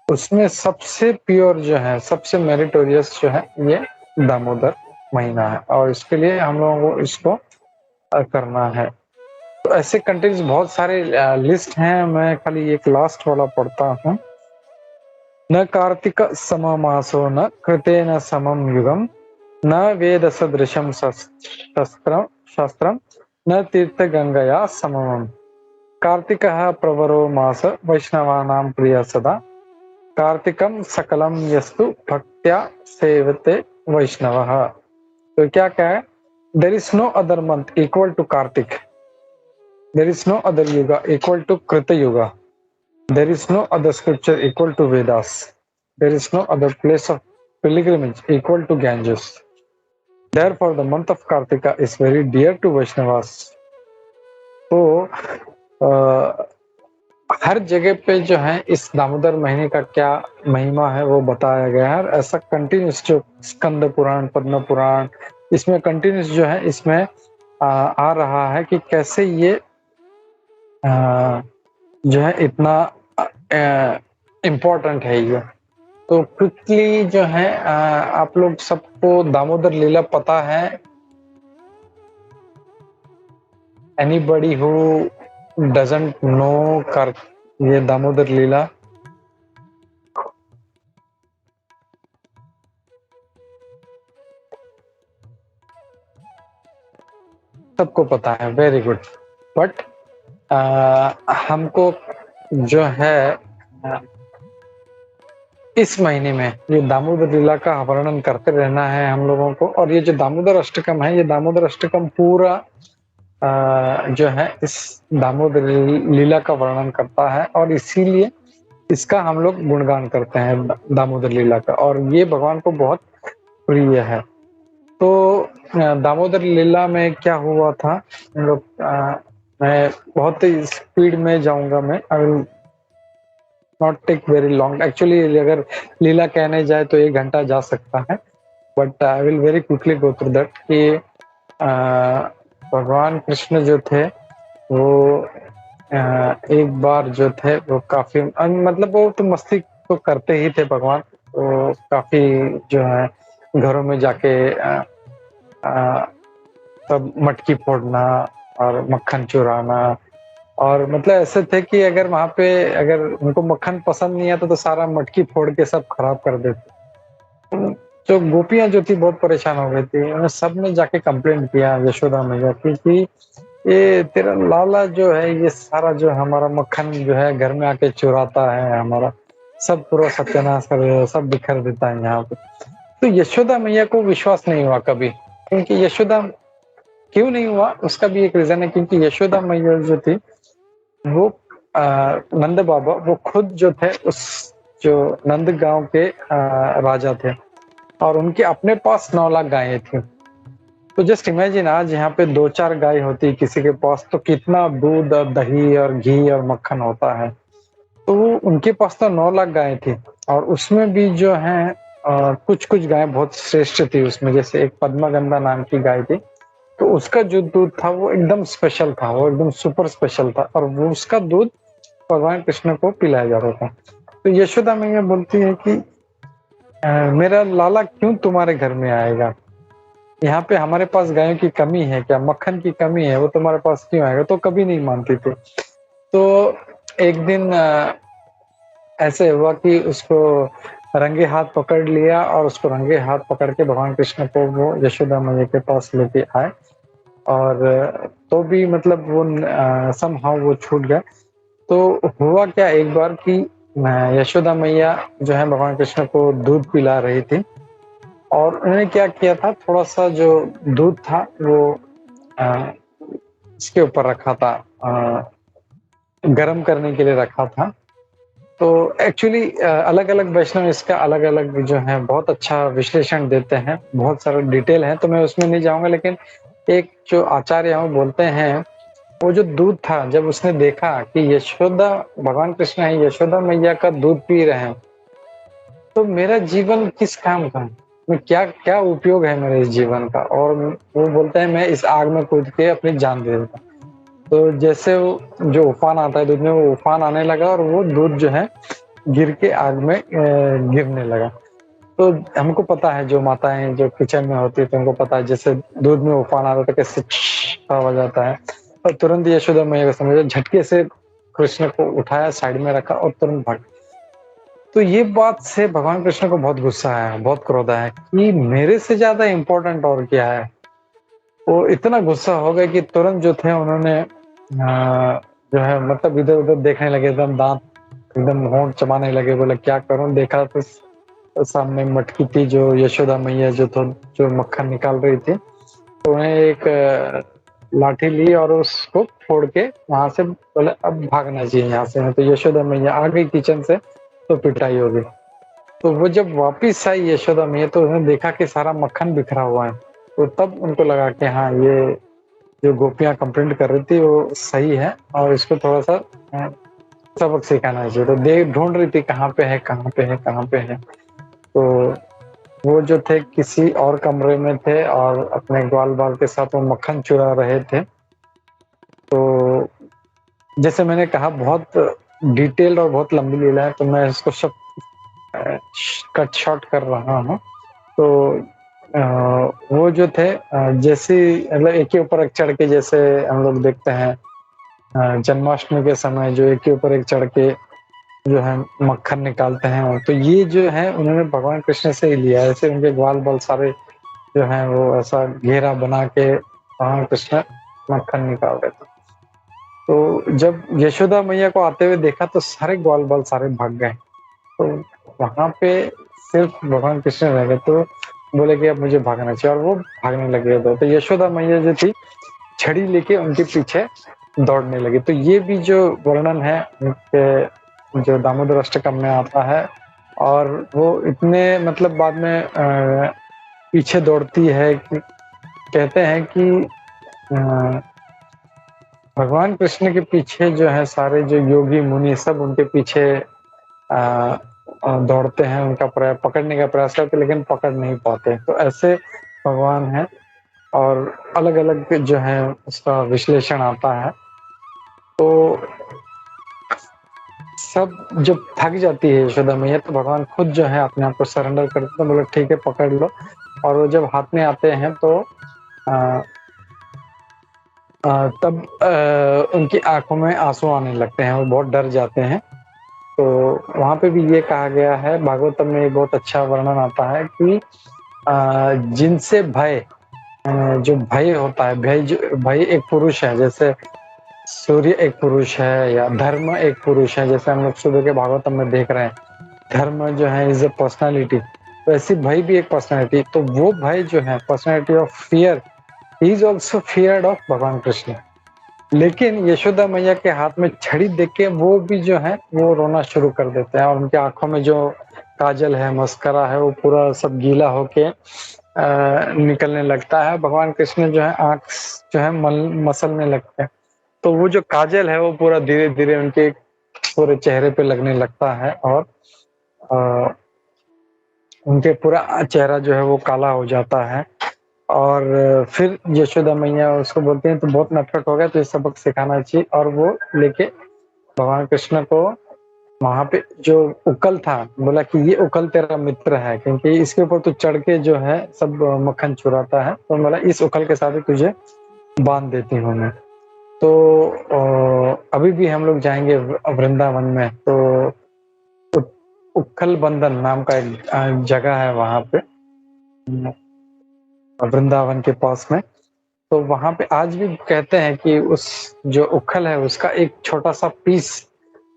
उसमें सबसे प्योर जो है, सबसे मेरिटोरियस जो है, ये दामोदर महीना है, और इसके लिए हम लोगों को इसको करना है। तो ऐसे कंट्रीज बहुत सारे लिस्ट हैं, मैं खाली एक लास्ट वाला पढ़ता हूँ। न कार्तिक सममासो न कृतेन समम युगम न वेद सदृशम शास्त्रम न तीर्थ गंगया समम कार्तिकः प्रवरो मास वैष्णवानां प्रिय सदा कार्तिकम सकलम यस्तु भक्त्या सेवते वैष्णवः। तो क्या है, there is no other month equal to Kartik, there is no other yuga equal to Krita yuga, there is no other scripture equal to Vedas, there is no other place of pilgrimage equal to Ganges. Therefore, the month of Kartika is very dear to Vaishnavas. तो हर जगह पे जो है इस दामोदर महीने का क्या महिमा है वो बताया गया है। ऐसा कंटिन्यूस जो स्कंद पुराण, पद्म पुराण, इसमें कंटिन्यूस जो है इसमें आ रहा है कि कैसे ये जो है इतना इम्पोर्टेंट है ये। तो क्विकली जो है आप लोग सबको दामोदर लीला पता है? एनीबडी हु डजंट नो ये दामोदर लीला? सबको पता है, वेरी गुड। बट हमको जो है इस महीने में ये दामोदर लीला का वर्णन करते रहना है हम लोगों को। और ये जो दामोदर अष्टकम है, ये दामोदर अष्टकम पूरा जो है इस दामोदर लीला का वर्णन करता है, और इसीलिए इसका हम लोग गुणगान करते हैं दामोदर लीला का, और ये भगवान को बहुत प्रिय है। तो दामोदर लीला में क्या हुआ था, हम लोग मैं बहुत ही स्पीड में जाऊंगा, मैं I will not take very long. Actually अगर लीला कहने जाए तो 1 घंटा जा सकता है, but I will very quickly go through that. कि भगवान कृष्ण जो थे वो एक बार जो थे वो काफी मतलब वो तो मस्ती तो करते ही थे भगवान, तो काफी जो है घरों में जाके सब मटकी फोड़ना और मक्खन चुराना, और मतलब ऐसे थे कि अगर वहां पे अगर उनको मक्खन पसंद नहीं आता तो सारा मटकी फोड़ के सब खराब कर देते। तो गोपियां जो थी बहुत परेशान हो गई थी, उन्होंने सब ने जाके कंप्लेंट किया यशोदा मैया की कि ये तेरा लाला जो है ये सारा जो हमारा मक्खन जो है घर में आके चुराता है, हमारा सब पूरा सत्यानाश कर, सब बिखर देता है यहाँ पे। तो यशोदा मैया को विश्वास नहीं हुआ कभी, क्योंकि यशोदा क्यों नहीं हुआ उसका भी एक रीजन है, क्योंकि यशोदा मैया जो थी वो नंद बाबा वो खुद जो थे उस जो नंद गांव के राजा थे, और उनके अपने पास 9 लाख गायें थी। तो जस्ट इमेजिन आज यहाँ पे 2-4 गाय होती किसी के पास तो कितना दूध और दही और घी और मक्खन होता है। तो उनके पास तो 9 लाख गायें थी, और उसमें भी जो है कुछ कुछ गायें बहुत श्रेष्ठ थी उसमें, जैसे एक पद्मगंधा नाम की गाय थी, तो उसका जो दूध था वो एकदम स्पेशल था, वो एकदम सुपर स्पेशल था, और वो उसका दूध भगवान कृष्ण को पिलाया जाता था। तो यशोदा मैया बोलती है कि मेरा लाला क्यों तुम्हारे घर में आएगा, यहाँ पे हमारे पास गायों की कमी है क्या, मक्खन की कमी है, वो तुम्हारे पास क्यों आएगा? तो कभी नहीं मानती थी। तो एक दिन ऐसे हुआ कि उसको रंगे हाथ पकड़ लिया, और उसको रंगे हाथ पकड़ के भगवान कृष्ण को वो यशोदा मैया के पास लेके आए, और तो भी मतलब वो समहाउ वो छूट गया। तो हुआ क्या एक बार कि यशोदा मैया जो है भगवान कृष्ण को दूध पिला रही थी, और उन्होंने क्या किया था, थोड़ा-सा जो दूध था वो अ, इसके ऊपर रखा था, गरम करने के लिए रखा था। तो एक्चुअली अलग-अलग वैष्णव इसका अलग-अलग जो है बहुत अच्छा विश्लेषण देते हैं, बहुत सारा डिटेल है, तो मैं उसमें नहीं जाऊँगा, लेकिन एक जो आचार्य हैं वो बोलते हैं, वो जो दूध था जब उसने देखा कि यशोदा, भगवान कृष्ण है, यशोदा मैया का दूध पी रहे हैं, तो मेरा जीवन किस काम का है? मैं क्या उपयोग है मेरे इस जीवन का? और वो बोलते हैं मैं इस आग में कूद के अपनी जान दे देता। तो जैसे वो जो उफान आता है दूध में, वो उफान आने लगा और वो दूध जो है गिर के आग में गिरने लगा। तो हमको पता है, जो माताएँ जो किचन में होती है तो उनको पता है, जैसे दूध में उफान आता है तो कैसे आवाज़ आता है, और तुरंत यशोदा मैया को समझो झटके से कृष्ण को उठाया, साइड में रखा और तुरंत भाग। तो ये बात से भगवान कृष्ण को बहुत गुस्सा आया, बहुत क्रोध आया कि मेरे से ज़्यादा इम्पोर्टेंट और क्या है? वो इतना गुस्सा हो गए कि तुरंत जो थे उन्होंने जो है मतलब इधर-उधर देखने लगे, एकदम दाँत एकदम होंठ चबाने लगे, बोले क्या करूँ? देखा तो सामने मटकी थी, जो यशोदा मैया जो मक्खन निकाल रही थी, तो उन्हें एक लाठी ली और उसको फोड़ के वहाँ से बोले अब भागना चाहिए यहाँ से, नहीं तो यशोदा मैया आ गई किचन से तो पिटाई होगी। तो वो जब वापिस आई यशोदा मैया तो उन्होंने देखा कि सारा मक्खन बिखरा हुआ है, तो तब उनको लगा कि हाँ, ये जो गोपियाँ कंप्लेंट कर रही थी वो सही है और इसको थोड़ा-सा सबक सिखाना चाहिए। तो ढूँढ रही थी कहाँ पे है, कहाँ पे है, कहाँ पे है। तो वो जो थे किसी और कमरे में थे और अपने ग्वाल-बाल के साथ वो मक्खन चुरा रहे थे। तो जैसे मैंने कहा, बहुत डिटेल्ड और बहुत लंबी लीला है, तो मैं इसको सब कट शॉर्ट कर रहा हूँ। तो वो जो थे जैसे मतलब एक के ऊपर एक चढ़ के, जैसे हम लोग देखते हैं जन्माष्टमी के समय जो एक के ऊपर एक चढ़ के जो है मक्खन निकालते हैं, तो ये जो है उन्होंने भगवान कृष्ण से ही लिया है। ऐसे उनके ग्वाल-बाल सारे जो हैं वो ऐसा घेरा बना के भगवान कृष्ण मक्खन निकाल रहे थे। तो जब यशोदा मैया को आते हुए देखा तो सारे ग्वाल-बाल सारे भाग गए। तो वहाँ पे सिर्फ भगवान कृष्ण रह गए, तो बोले कि अब मुझे भागना चाहिए और वो भागने लगे। तो यशोदा मैया जो थी छड़ी लेके उनके पीछे दौड़ने लगी। तो ये भी जो वर्णन है उनके जो दामोदर अष्टकम में आता है, और वो इतने मतलब बाद में पीछे दौड़ती है कि कहते हैं कि भगवान कृष्ण के पीछे जो है सारे जो योगी मुनि सब उनके पीछे दौड़ते हैं, उनका पकड़ने का प्रयास करते, लेकिन पकड़ नहीं पाते। तो ऐसे भगवान हैं और अलग-अलग जो है उसका विश्लेषण आता है। तो सब जब थक जाती है यशोदा मैया, तो भगवान खुद जो है अपने आप को सरेंडर करते हैं, बोले ठीक है पकड़ लो। और वो जब हाथ में आते हैं तो तब उनकी आँखों में आँसू आने लगते हैं, वो बहुत डर जाते हैं। तो वहाँ पे भी ये कहा गया है, भागवतम में एक बहुत अच्छा वर्णन आता है कि जिनसे भय जो भय होता है, भय एक पुरुष है, जैसे सूर्य एक पुरुष है या धर्म एक पुरुष है, जैसे हम लोग सुबह के भागवतम में देख रहे हैं, धर्म जो है इज अ पर्सनालिटी, तो ऐसी भय भी एक पर्सनालिटी। तो वो भय जो है personality of fear, he is also feared of भगवान कृष्ण। लेकिन यशोदा मैया के हाथ में छड़ी देख के वो भी जो है वो रोना शुरू कर देते हैं, और उनकी आंखों में जो काजल है, मस्करा है, वो पूरा सब गीला होके निकलने लगता है। भगवान कृष्ण जो है आँख जो है मसलने लगते हैं, तो वो जो काजल है वो पूरा धीरे-धीरे उनके पूरे चेहरे पे लगने लगता है, और उनके पूरा चेहरा जो है वो काला हो जाता है। और फिर यशोदा मैया उसको बोलती हैं तो बहुत नटखट हो गया, तो ये सबक सिखाना चाहिए, और वो लेके भगवान कृष्ण को वहाँ पे जो उकल था, बोला कि ये उकल तेरा मित्र है, क्योंकि इसके ऊपर तू चढ़ के जो है सब मक्खन चुराता है, तो बोला इस उकल के साथ ही तुझे बांध देती हूँ मैं। तो अभी भी हम लोग जाएंगे वृंदावन में, तो उक्खल बंधन नाम का एक जगह है वहाँ पे वृंदावन के पास में। तो वहाँ पे आज भी कहते हैं कि उस जो उखल है उसका एक छोटा सा पीस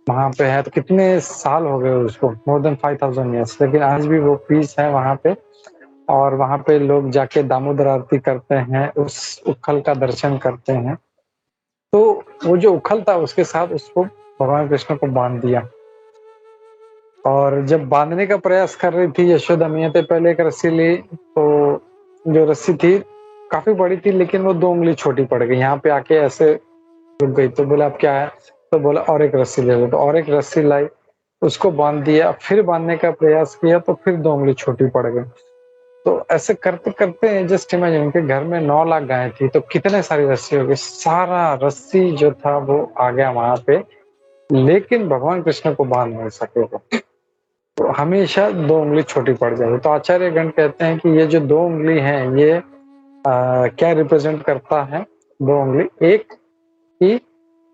वहाँ पे है, तो कितने साल हो गए उसको, मोर देन 5000 ईयर्स, लेकिन आज भी वो पीस है वहाँ पे। और वहां पे लोग जाके दामोदर आरती करते हैं, उस उखल का दर्शन करते हैं। तो वो जो उखल था उसके साथ उसको भगवान कृष्ण को बांध दिया, और जब बांधने का प्रयास कर रही थी यशोदा मैया, तो पहले एक रस्सी ली, तो जो रस्सी थी काफी बड़ी थी, लेकिन वो 2 उंगली छोटी पड़ गई, यहाँ पे आके ऐसे रुक गई। तो बोला अब क्या है, तो बोला और एक रस्सी ले लो, तो और एक रस्सी लाई, उसको बांध दिया, फिर बांधने का प्रयास किया तो फिर 2 उंगली छोटी पड़ गई। तो ऐसे करते करते जस्ट इमेजिन, उनके घर में 9 लाख गायें थी, तो कितने सारी रस्सी हो गई, सारा रस्सी जो था वो आ गया वहां पे, लेकिन भगवान कृष्ण को बांध नहीं सके वो। तो हमेशा 2 उंगली छोटी पड़ जाएगी। तो आचार्यगण कहते हैं कि ये जो 2 उंगली है ये क्या रिप्रेजेंट करता है। 2 उंगली, एक कि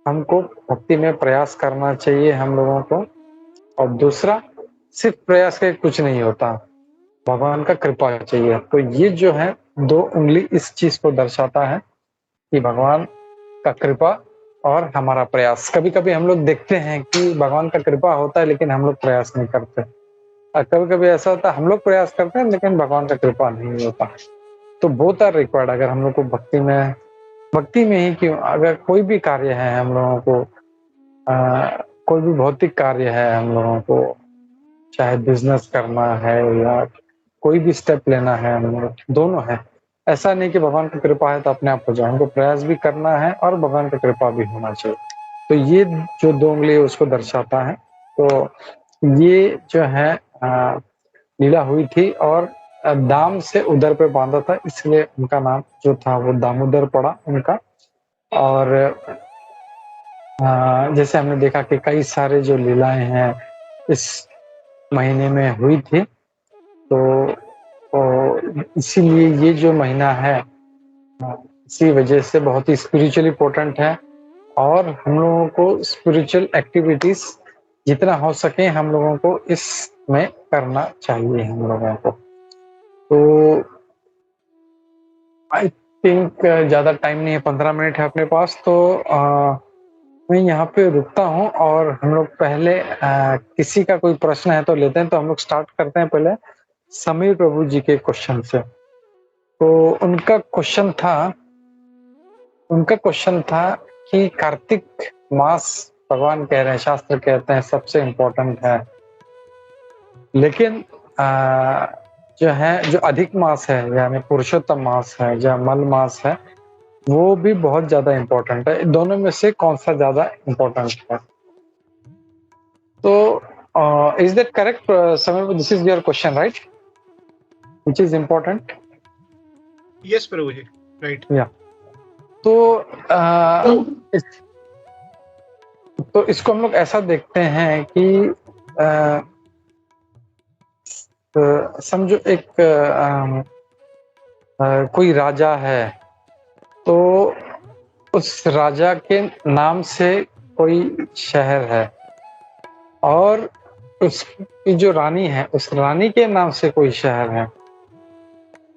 हमको भक्ति में प्रयास करना चाहिए हम लोगों को, और दूसरा सिर्फ प्रयास के कुछ नहीं होता, भगवान का कृपा चाहिए। तो ये जो है 2 उंगली इस चीज को दर्शाता है कि भगवान का कृपा और हमारा प्रयास। कभी कभी हम लोग देखते हैं कि भगवान का कृपा होता है लेकिन हम लोग प्रयास नहीं करते, और कभी कभी ऐसा होता है हम लोग प्रयास करते हैं लेकिन भगवान का कृपा नहीं होता। तो बोथ आर रिक्वायर्ड। अगर हम लोग को भक्ति में ही क्यों, अगर कोई भी कार्य है हम लोगों को, कोई भी भौतिक कार्य है हम लोगों को, चाहे बिजनेस करना है या कोई भी स्टेप लेना है, हम लोग दोनों है। ऐसा नहीं कि भगवान की कृपा है तो अपने आप हो जाए, हमको प्रयास भी करना है और भगवान की कृपा भी होना चाहिए। तो ये जो 2 उंगली है उसको दर्शाता है। तो ये जो है लीला हुई थी, और दाम से उदर पे बांधा था, इसलिए उनका नाम जो था वो दामोदर पड़ा उनका। और जैसे हमने देखा कि कई सारे जो लीलाएं हैं इस महीने में हुई थी, तो इसीलिए ये जो महीना है इसी वजह से बहुत ही स्पिरिचुअली इम्पोर्टेंट है, और हम लोगों को स्पिरिचुअल एक्टिविटीज जितना हो सके हम लोगों को इसमें करना चाहिए हम लोगों को। तो आई थिंक ज्यादा टाइम नहीं है, 15 मिनट है अपने पास, तो मैं यहाँ पे रुकता हूँ, और हम लोग पहले किसी का कोई प्रश्न है तो लेते हैं। तो हम लोग स्टार्ट करते हैं पहले समीर प्रभु जी के क्वेश्चन से। तो उनका क्वेश्चन था कि कार्तिक मास भगवान कह रहे हैं, शास्त्र कहते हैं सबसे इम्पोर्टेंट है, लेकिन जो अधिक मास है यानी पुरुषोत्तम मास है, जो मल मास है, वो भी बहुत ज्यादा इम्पोर्टेंट है। दोनों में से कौन सा ज्यादा इम्पोर्टेंट है? तो is that correct Sameer? This is your question right, which is important? Yes Prabhu ji, right. या तो इसको हम लोग ऐसा देखते हैं कि समझो एक कोई राजा है, तो उस राजा के नाम से कोई शहर है, और उसकी जो रानी है उस रानी के नाम से कोई शहर है।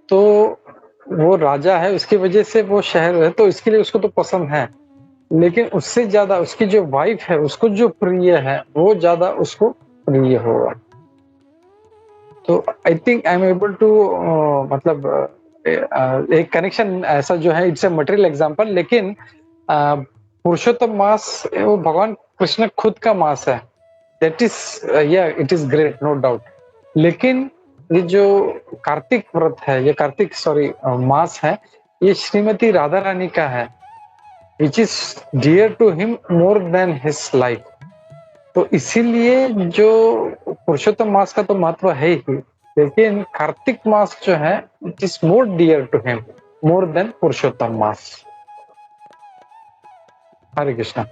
तो वो राजा है, उसकी वजह से वो शहर है, तो इसके लिए उसको तो पसंद है, लेकिन उससे ज्यादा उसकी जो वाइफ है उसको जो प्रिय है वो ज्यादा उसको प्रिय होगा। तो I think I am able to मतलब एक कनेक्शन ऐसा जो है, इट्स ए मटेरियल एग्जांपल, लेकिन पुरुषोत्तम मास वो भगवान कृष्ण खुद का मास है, दैट इज या it is great, no doubt. लेकिन ये जो कार्तिक व्रत है, ये कार्तिक मास है, ये श्रीमती राधा रानी का है, which is dear to him more than his life। तो इसीलिए जो पुरुषोत्तम मास का तो महत्व है ही, लेकिन कार्तिक मास जो है it is more dear to him more than Purushottam मास। Hare Krishna.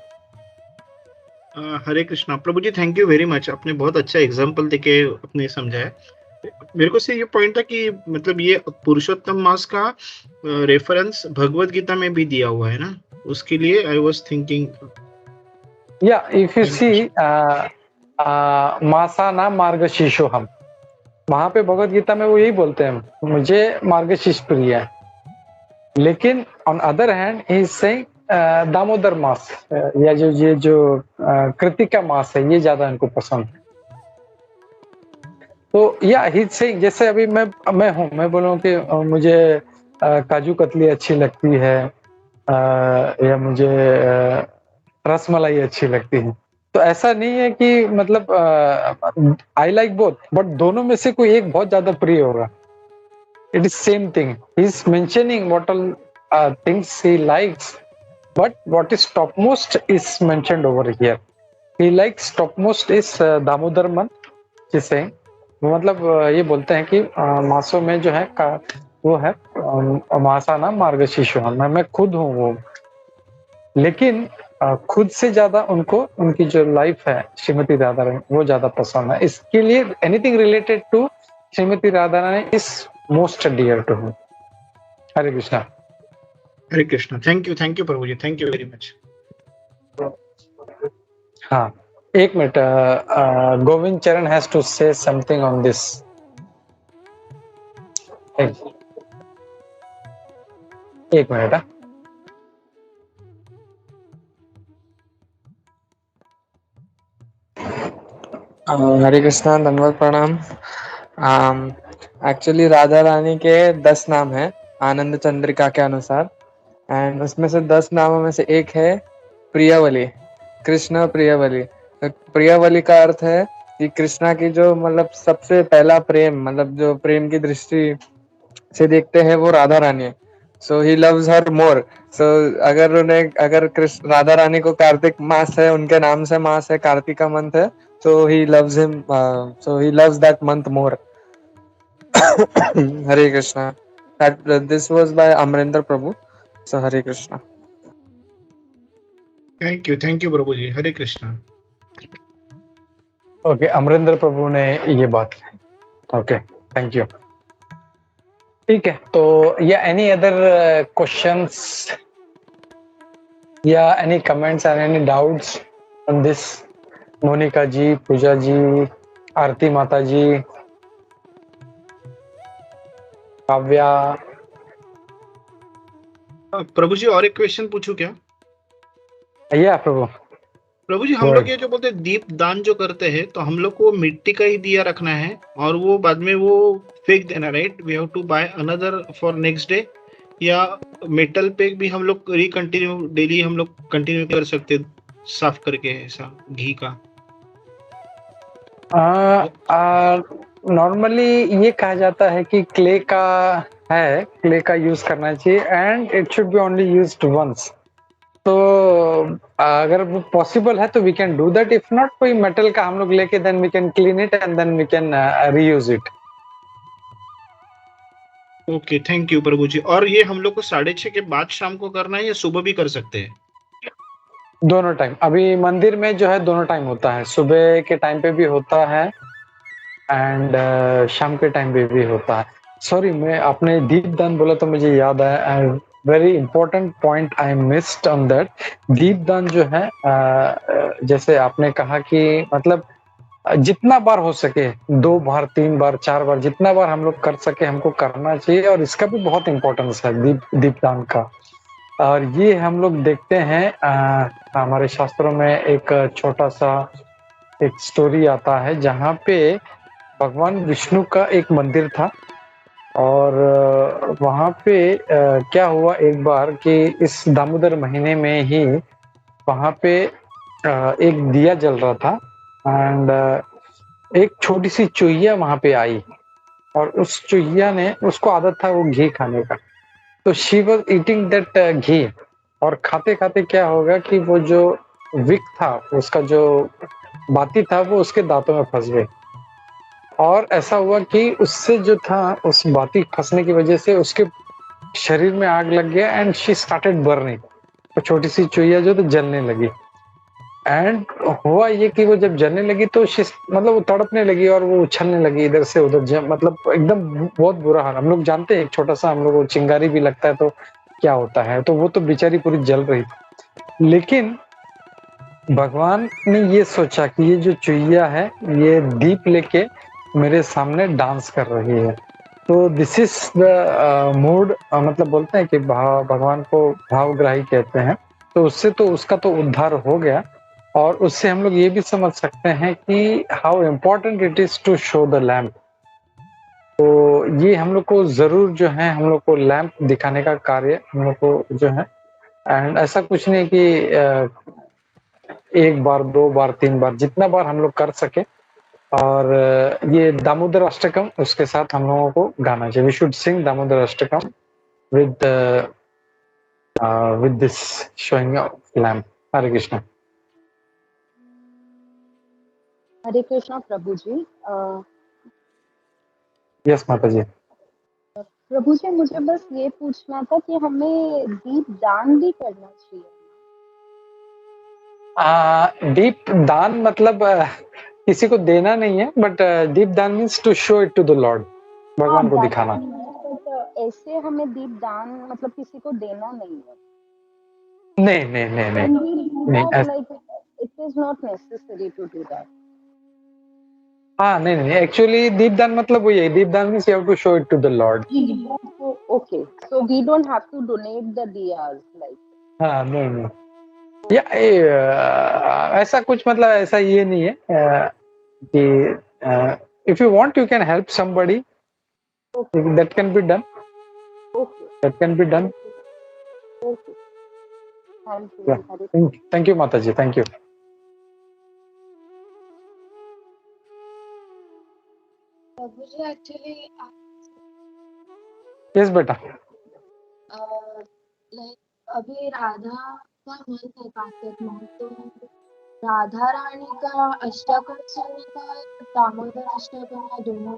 Hare Krishna Prabhu ji, thank you very much. आपने बहुत अच्छा एग्जाम्पल देके अपने समझाया। मेरे को से ये पॉइंट था कि मतलब ये पुरुषोत्तम मास का रेफरेंस भगवत गीता में भी दिया हुआ है ना, उसके लिए आई वाज थिंकिंग। या इफ यू सी मासाना मार्गशीर्षोहम, वहां पे भगवत गीता में वो यही बोलते हैं, मुझे मार्गशीर्ष प्रिय है। लेकिन on other hand he is saying Damodar मास, या जो कृतिका मास है, ये ज्यादा इनको पसंद है। तो या ही से जैसे अभी मैं हूँ, मैं बोलूँ कि मुझे काजू कतली अच्छी लगती है, या मुझे रसमलाई अच्छी लगती है। तो ऐसा नहीं है कि मतलब आई लाइक बोथ, बट दोनों में से कोई एक बहुत ज़्यादा प्रिय होगा। It is same thing. He's mentioning what all things he likes, but what is topmost is mentioned over here. He likes topmost is Damodar month, जिसे वो मतलब ये बोलते हैं कि मासों में जो है वो है मासा नाम मार्गशीर्ष, मैं खुद हूँ वो, लेकिन खुद से ज्यादा उनको उनकी जो लाइफ है श्रीमती राधा रानी वो ज्यादा पसंद है। इसके लिए anything related to Shrimati Radha Rani is most dear to him. Hare Krishna. Hare Krishna. Thank you Prabhu ji, thank you very much. हाँ, एक minute, Govind Charan has to say something on this. एक मिनट। हरे कृष्णा, धन्यवाद, प्रणाम। एक्चुअली राधा रानी के 10 नाम हैं आनंद चंद्रिका के अनुसार, एंड उसमें से 10 नामों में से एक है प्रियवली, कृष्ण प्रियवली। तो प्रियवली का अर्थ है कि कृष्णा की जो मतलब सबसे पहला प्रेम, मतलब जो प्रेम की दृष्टि से देखते हैं वो राधा रानी है। सो ही लव्स हर मोर। सो अगर कृष्ण राधा रानी को कार्तिक मास है, उनके नाम से मास है, कार्तिका मंथ है, so he loves him, so he loves that month more. Hare Krishna. This was by Amrinder Prabhu. So Hare Krishna. Thank you Prabhu ji. Hare Krishna. Okay, Amarinder Prabhu ने ये बात की। Okay, thank you. ठीक है, तो या एनी अदर क्वेश्चंस या एनी कमेंट्स और any doubts on this? Monika ji, Pooja ji, Aarti माता जी, काव्या। प्रभु जी और एक क्वेश्चन पूछूं क्या? या प्रभु जी, हम लोग ये जो बोलते हैं दीप दान जो करते हैं, तो हम लोग को मिट्टी का ही दिया रखना है और वो बाद में वो फेंक देना, right? We have to buy another for next day, या मेटल पे भी हम लोग रिकंटिन्यू डेली हम लोग कंटिन्यू कर सकते हैं साफ करके ऐसा घी का? नॉर्मली ये कहा जाता है कि क्ले का यूज करना चाहिए and it should be only used once. तो अगर वो पॉसिबल है तो we can do that, if not कोई मेटल का हम लोग लेके then we can clean it and then we can reuse it. Okay, thank you Prabhu ji. और ये हम लोग को 6:30 के बाद शाम को करना है या सुबह भी कर सकते हैं? दोनों टाइम। अभी मंदिर में जो है दोनों टाइम होता है, सुबह के टाइम पे भी होता है एंड शाम के टाइम पे भी होता है। सॉरी, मैं आपने दीपदान बोला तो मुझे याद आया, very important point I missed on that. दीपदान जो है जैसे आपने कहा कि मतलब जितना बार हो सके, 2 बार 3 बार 4 बार, जितना बार हम लोग कर सके हमको करना चाहिए, और इसका भी बहुत इंपॉर्टेंस है दीपदान का। और ये हम लोग देखते हैं हमारे शास्त्रों में एक छोटा सा एक स्टोरी आता है जहाँ पे भगवान विष्णु का एक मंदिर था, और वहाँ पे क्या हुआ एक बार कि इस दामोदर महीने में ही वहाँ पे एक दिया जल रहा था एंड एक छोटी सी चूहिया वहाँ पे आई, और उस चूहिया ने, उसको आदत था वो घी खाने का, तो शी वॉज ईटिंग दैट घी, और खाते खाते क्या होगा कि वो जो विक था, उसका जो बाती था, वो उसके दांतों में फंस गई, और ऐसा हुआ कि उससे जो था, उस बाती फंसने की वजह से उसके शरीर में आग लग गया एंड शी स्टार्टेड बर्निंग। तो छोटी सी चुहिया जो तो जलने लगी, एंड हुआ ये कि वो जब जलने लगी तो मतलब वो तड़पने लगी और वो उछलने लगी इधर से उधर, मतलब एकदम बहुत बुरा हाल। हम लोग जानते हैं, एक छोटा सा हम लोग को चिंगारी भी लगता है तो क्या होता है, तो वो तो बेचारी पूरी जल रही थी। लेकिन भगवान ने ये सोचा कि ये जो चुहिया है ये दीप लेके मेरे सामने डांस कर रही है, तो दिस इज द मूड, मतलब बोलते हैं कि भगवान को भावग्राही कहते हैं। तो उससे तो उसका तो उद्धार हो गया, और उससे हम लोग ये भी समझ सकते हैं कि how important it is to show the lamp. तो ये हम लोग को जरूर जो है हम लोग को लैंप दिखाने का कार्य हम लोग को जो है। एंड ऐसा कुछ नहीं कि एक बार, दो बार, तीन बार, जितना बार हम लोग कर सके। और ये दामोदर अष्टकम उसके साथ हम लोगों को गाना चाहिए। We should sing Damodar Ashtakam with with this showing of lamp. Hare Krishna. Hare Krishna Prabhu ji. Yes Mata ji. प्रभु जी मुझे बस ये पूछना था कि हमें दीप दान भी करना चाहिए। दीप दान मतलब किसी को देना नहीं है, बट दीप दान means to show it to the lord, भगवान को दिखाना। बट ऐसे हमें दीप दान मतलब किसी को देना नहीं है। नहीं नहीं नहीं नहीं, like it is not necessary to do that. हाँ नहीं नहीं, एक्चुअली दीपदान मतलब वही है, दीपदान means you have to show it to the lord. Okay, so we don't have to donate the दियास लाइक। हाँ नहीं नहीं, या ऐसा कुछ मतलब ऐसा ये नहीं है कि if you want you can help somebody, that can be done, that can be done. Thank you माता ji, thank you. Prabhu ji actually yes बेटा। लाइक अभी राधा का मंथ है, कार्तिक मंथ, तो राधा रानी का अष्टकम सुनने का है, दामोदर अष्टकम या दोनों?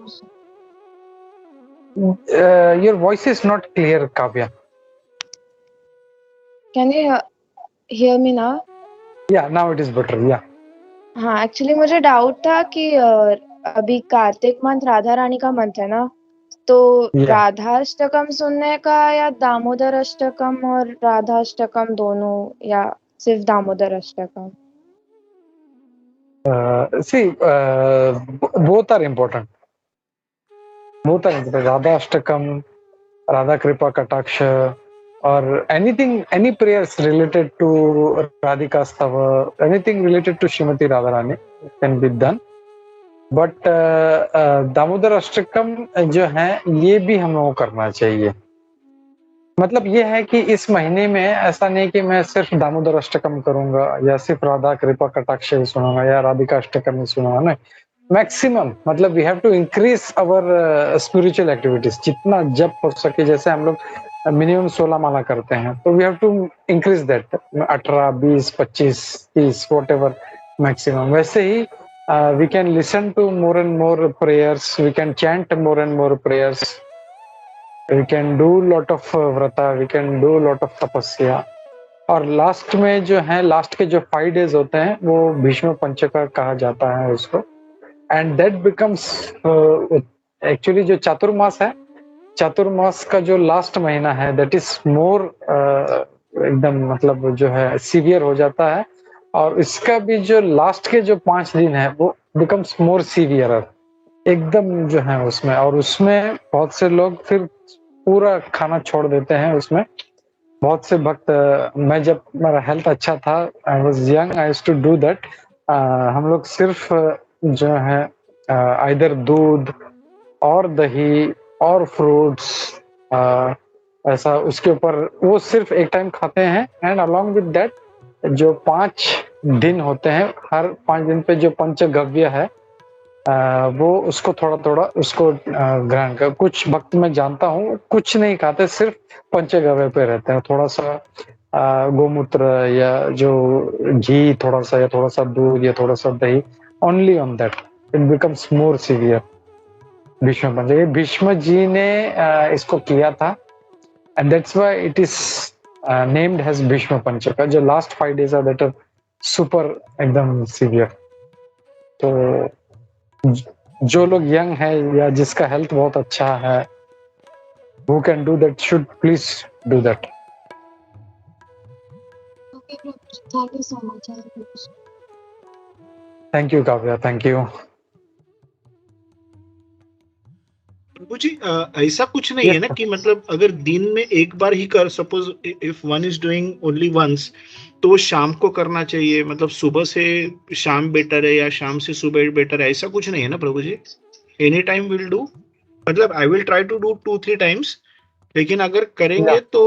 Your voice is not clear Kavya. Can you hear me now? या नाउ इट इज बेटर। या हाँ, एक्चुअली मुझे डाउट था कि अभी कार्तिक मंथ राधा रानी का मंथ है ना, तो राधा अष्टकम सुनने का या दामोदर अष्टकम और राधा अष्टकम दोनों, या सिर्फ Damodar Ashtakam? see both are important, both are important. Radha Ashtakam, Radha कृपा कटाक्ष, or anything, any prayers related to Radhika Stava, anything related to Srimati Radharani can be done. But Damodar Ashtakam जो है ये भी हम लोगों को करना चाहिए। मतलब ये है कि इस महीने में ऐसा नहीं कि मैं सिर्फ दामोदर अष्टकम करूंगा या सिर्फ राधा कृपा कटाक्ष ही सुनूंगा या राधिका अष्टकम ही सुनूंगा। नहीं, मैक्सिमम मतलब we have to increase our spiritual activities, जितना जप हो सके। जैसे हम लोग मिनिमम 16 माला करते हैं, तो we have to increase that 18, 20, 25, 30 whatever maximum. वैसे ही we can listen to more and more prayers, we can chant more and more prayers, we can do lot of vrata, we can do lot of tapasya। और last में जो है, last के जो 5 days होते हैं वो भीष्म पंचका कहा जाता है उसको। एंड दैट बिकम्स एक्चुअली जो चातुर्मास है, चातुर्मास का जो लास्ट महीना है दैट इज मोर एकदम मतलब जो है सीवियर हो जाता है। और इसका भी जो लास्ट के जो 5 दिन है वो बिकम्स मोर सीवियर एकदम जो है उसमें। और उसमें बहुत से लोग फिर पूरा खाना छोड़ देते हैं उसमें। बहुत से भक्त, मैं जब मेरा हेल्थ अच्छा था, I was young, I used to do that. हम लोग सिर्फ जो है आइदर दूध और दही और फ्रूट्स, ऐसा उसके ऊपर वो सिर्फ एक टाइम खाते हैं। एंड अलोंग विद दैट जो 5 दिन होते हैं, हर 5 दिन पे जो पंचगव्य है वो उसको थोड़ा थोड़ा उसको ग्रहण कर। कुछ भक्त मैं जानता हूँ कुछ नहीं खाते, सिर्फ पंचगव्य पे रहते हैं। थोड़ा सा गोमूत्र या जो घी थोड़ा सा, या थोड़ा सा दूध या थोड़ा सा दही, only on that it becomes more severe. Bhishma Panchak, ये भीष्म जी ने इसको किया था, and that's why it is named as Bhishma Panchak. जो last 5 days are that are super एकदम सीवियर। तो जो लोग यंग है या जिसका हेल्थ बहुत अच्छा है, who can do that should please do that. Okay, thank you so much. Thank you Kavya, thank you. प्रभु जी ऐसा कुछ नहीं है Yes, ना sir. कि मतलब अगर दिन में एक बार ही कर, suppose if one is doing only once, तो वो शाम को करना चाहिए, मतलब सुबह से शाम बेटर है या शाम से सुबह बेटर है, ऐसा कुछ नहीं है ना Prabhu ji? Any time will do, मतलब I will try to do 2-3 times, लेकिन अगर करेंगे Yeah. तो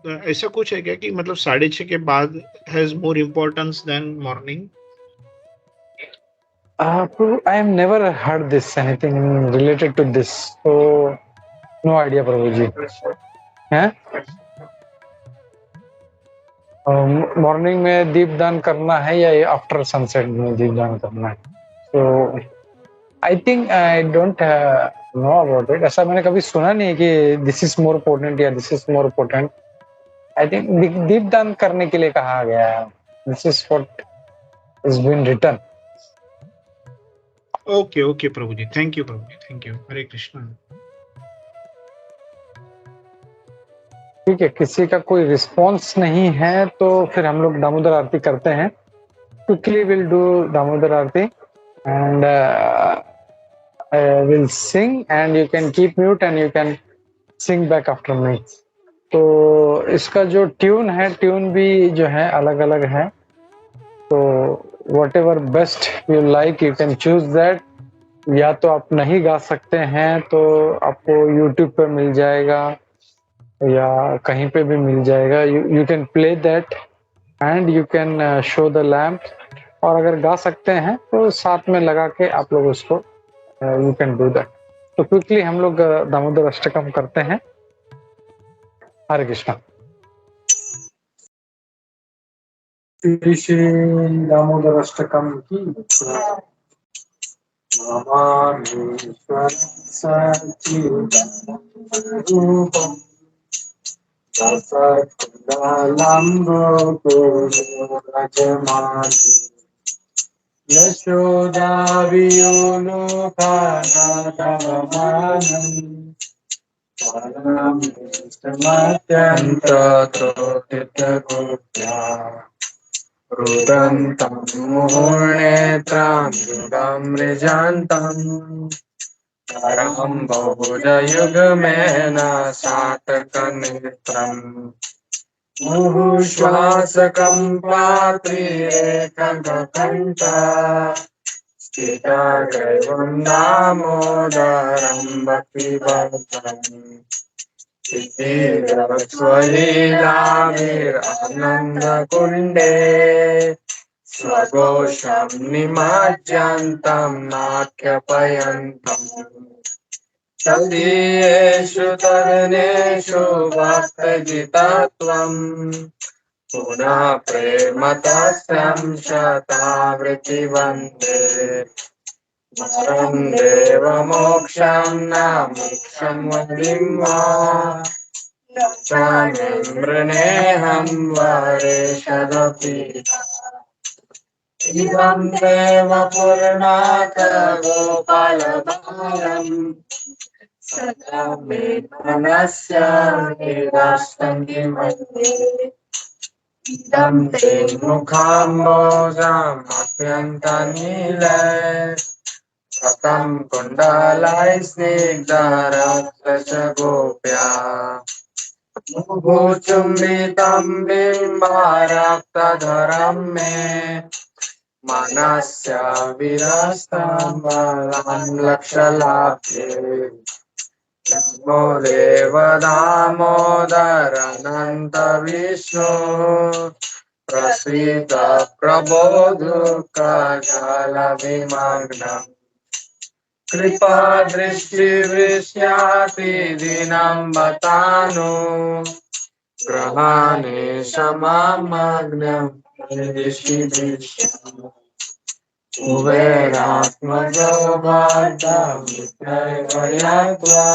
ऐसा कुछ है क्या कि मतलब 6:30 के बाद has more importance than morning? Prabhu, I have never heard this, anything related to this. So, no idea, Prabhuji. हैं? मॉर्निंग में दीपदान करना है या आफ्टर सनसेट में दीपदान करना है? तो I think I don't know about it. ऐसा मैंने कभी सुना नहीं है कि दिस इज मोर इम्पोर्टेंट या this is more important. I think दीपदान करने के लिए कहा गया है. This is what is been written. Okay okay Prabhu ji, thank you Prabhu ji, thank you. Hare Krishna. ठीक है, किसी का कोई रिस्पॉन्स नहीं है तो फिर हम लोग दामोदर आरती करते हैं. Quickly will do Damodar Aarti and will sing and you can keep mute and you can sing back after me. तो इसका जो ट्यून है, ट्यून भी जो है अलग अलग है. तो what ever best you like you can choose that. या तो आप नहीं गा सकते हैं तो आपको यूट्यूब पे मिल जाएगा या कहीं पे भी मिल जाएगा. You can play that and you can show the lamp. और अगर गा सकते हैं तो साथ में लगा के आप लोग उसको यू कैन डू दैट. तो क्विकली हम लोग दामोदर अष्टकम करते हैं. हरे कृष्णा. श्री दामोदर अष्टकम की नमामीश्वर सच्चिदानंदरूपम् रसकुण्डलम्बोदरजमानम् यशोदावियोलोकानाथवमानम् परमेष्टमत्यन्तत्रोटितगोप्या रुदन्तं मुहुर्नेत्रं रुदमृजान्तम् करं बहुजयुग्मेन सातकनेत्रम् मुहुश्वासकं पात्रीरेकगकण्ठ स्थितग्रैवं दामोदरं भक्तिवर्धनम् स्वलीलाभिरानन्दकुण्डे स्वघोषं निमज्जन्तं नाट्यपयन्तम् तदीयेषु तदनेषु भक्तजितत्वम् पुनः प्रेम तस्यं शतावृत्तिवन्दे वरं देवमोक्षं न मोक्षं वदिं वा मृणेऽहं वरेषदपि इदं देव पूर्णात् गोपालबालम् सदा मे मनस्य निरास्तन्ति मन्ये इदं ते मुखाम्बोजमत्यन्तनीले रतं कुण्डलैस्निग्धरक्तचगोप्या मुहुचुम्बितं बिम्बारक्तधरं मे मनस्य विरस्तं बलं लक्षलाभ्ये नमो देव दामोदर अनन्त विष्णु प्रसीद प्रभो दुःखजलविमग्नम् कृपा दृष्टिर्विष्याति दीनं बतानु ग्रहाणे क्षमामग्नं दृष्टिदृश्यम् कुबेरात्मजो बद्धमित्रैर्वयत्वा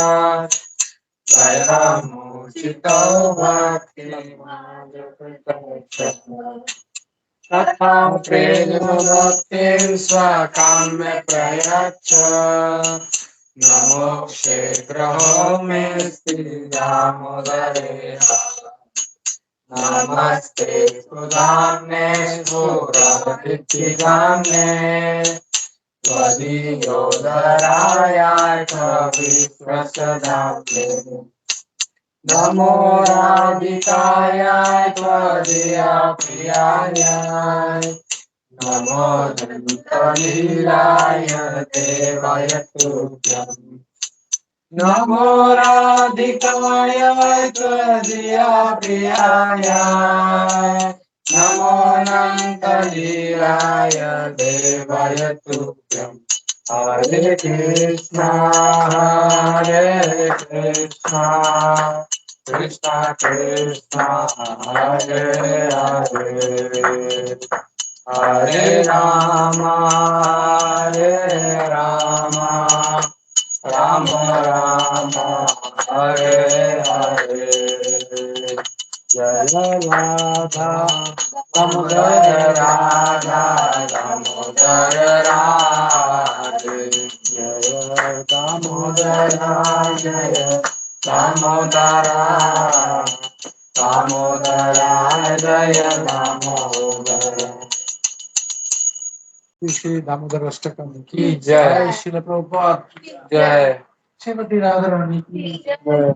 दयामुचितो भक्तिमाजकृतम् तथा प्रेमभक्तिं स्वकाम्य प्रयच्छ नमो क्षेत्रहो मे श्रीदामोदरे नमस्ते सुधाम्ने स्फुरदित्तिगाम्ने त्वदीयोदराय विश्वसदाब्दे नमो राधिकाय त्वदीया प्रियाय नमो दन्तलीलाय देवाय तुभ्यम् नमो राधिकाय त्वदीया प्रियाय नमो नन्दलीलाय देवाय तुभ्यम् हरे कृष्णा कृष्णा कृष्णा हरे हरे हरे राम राम राम हरे हरे जय राधा दामोदर राधा दामोदर राधे जय दामोदर जय दामोदर दामोदर जय दामोदर श्री दामोदर अष्टकम की जय श्रील प्रभुपाद जय श्रीमती राधा रानी की जय।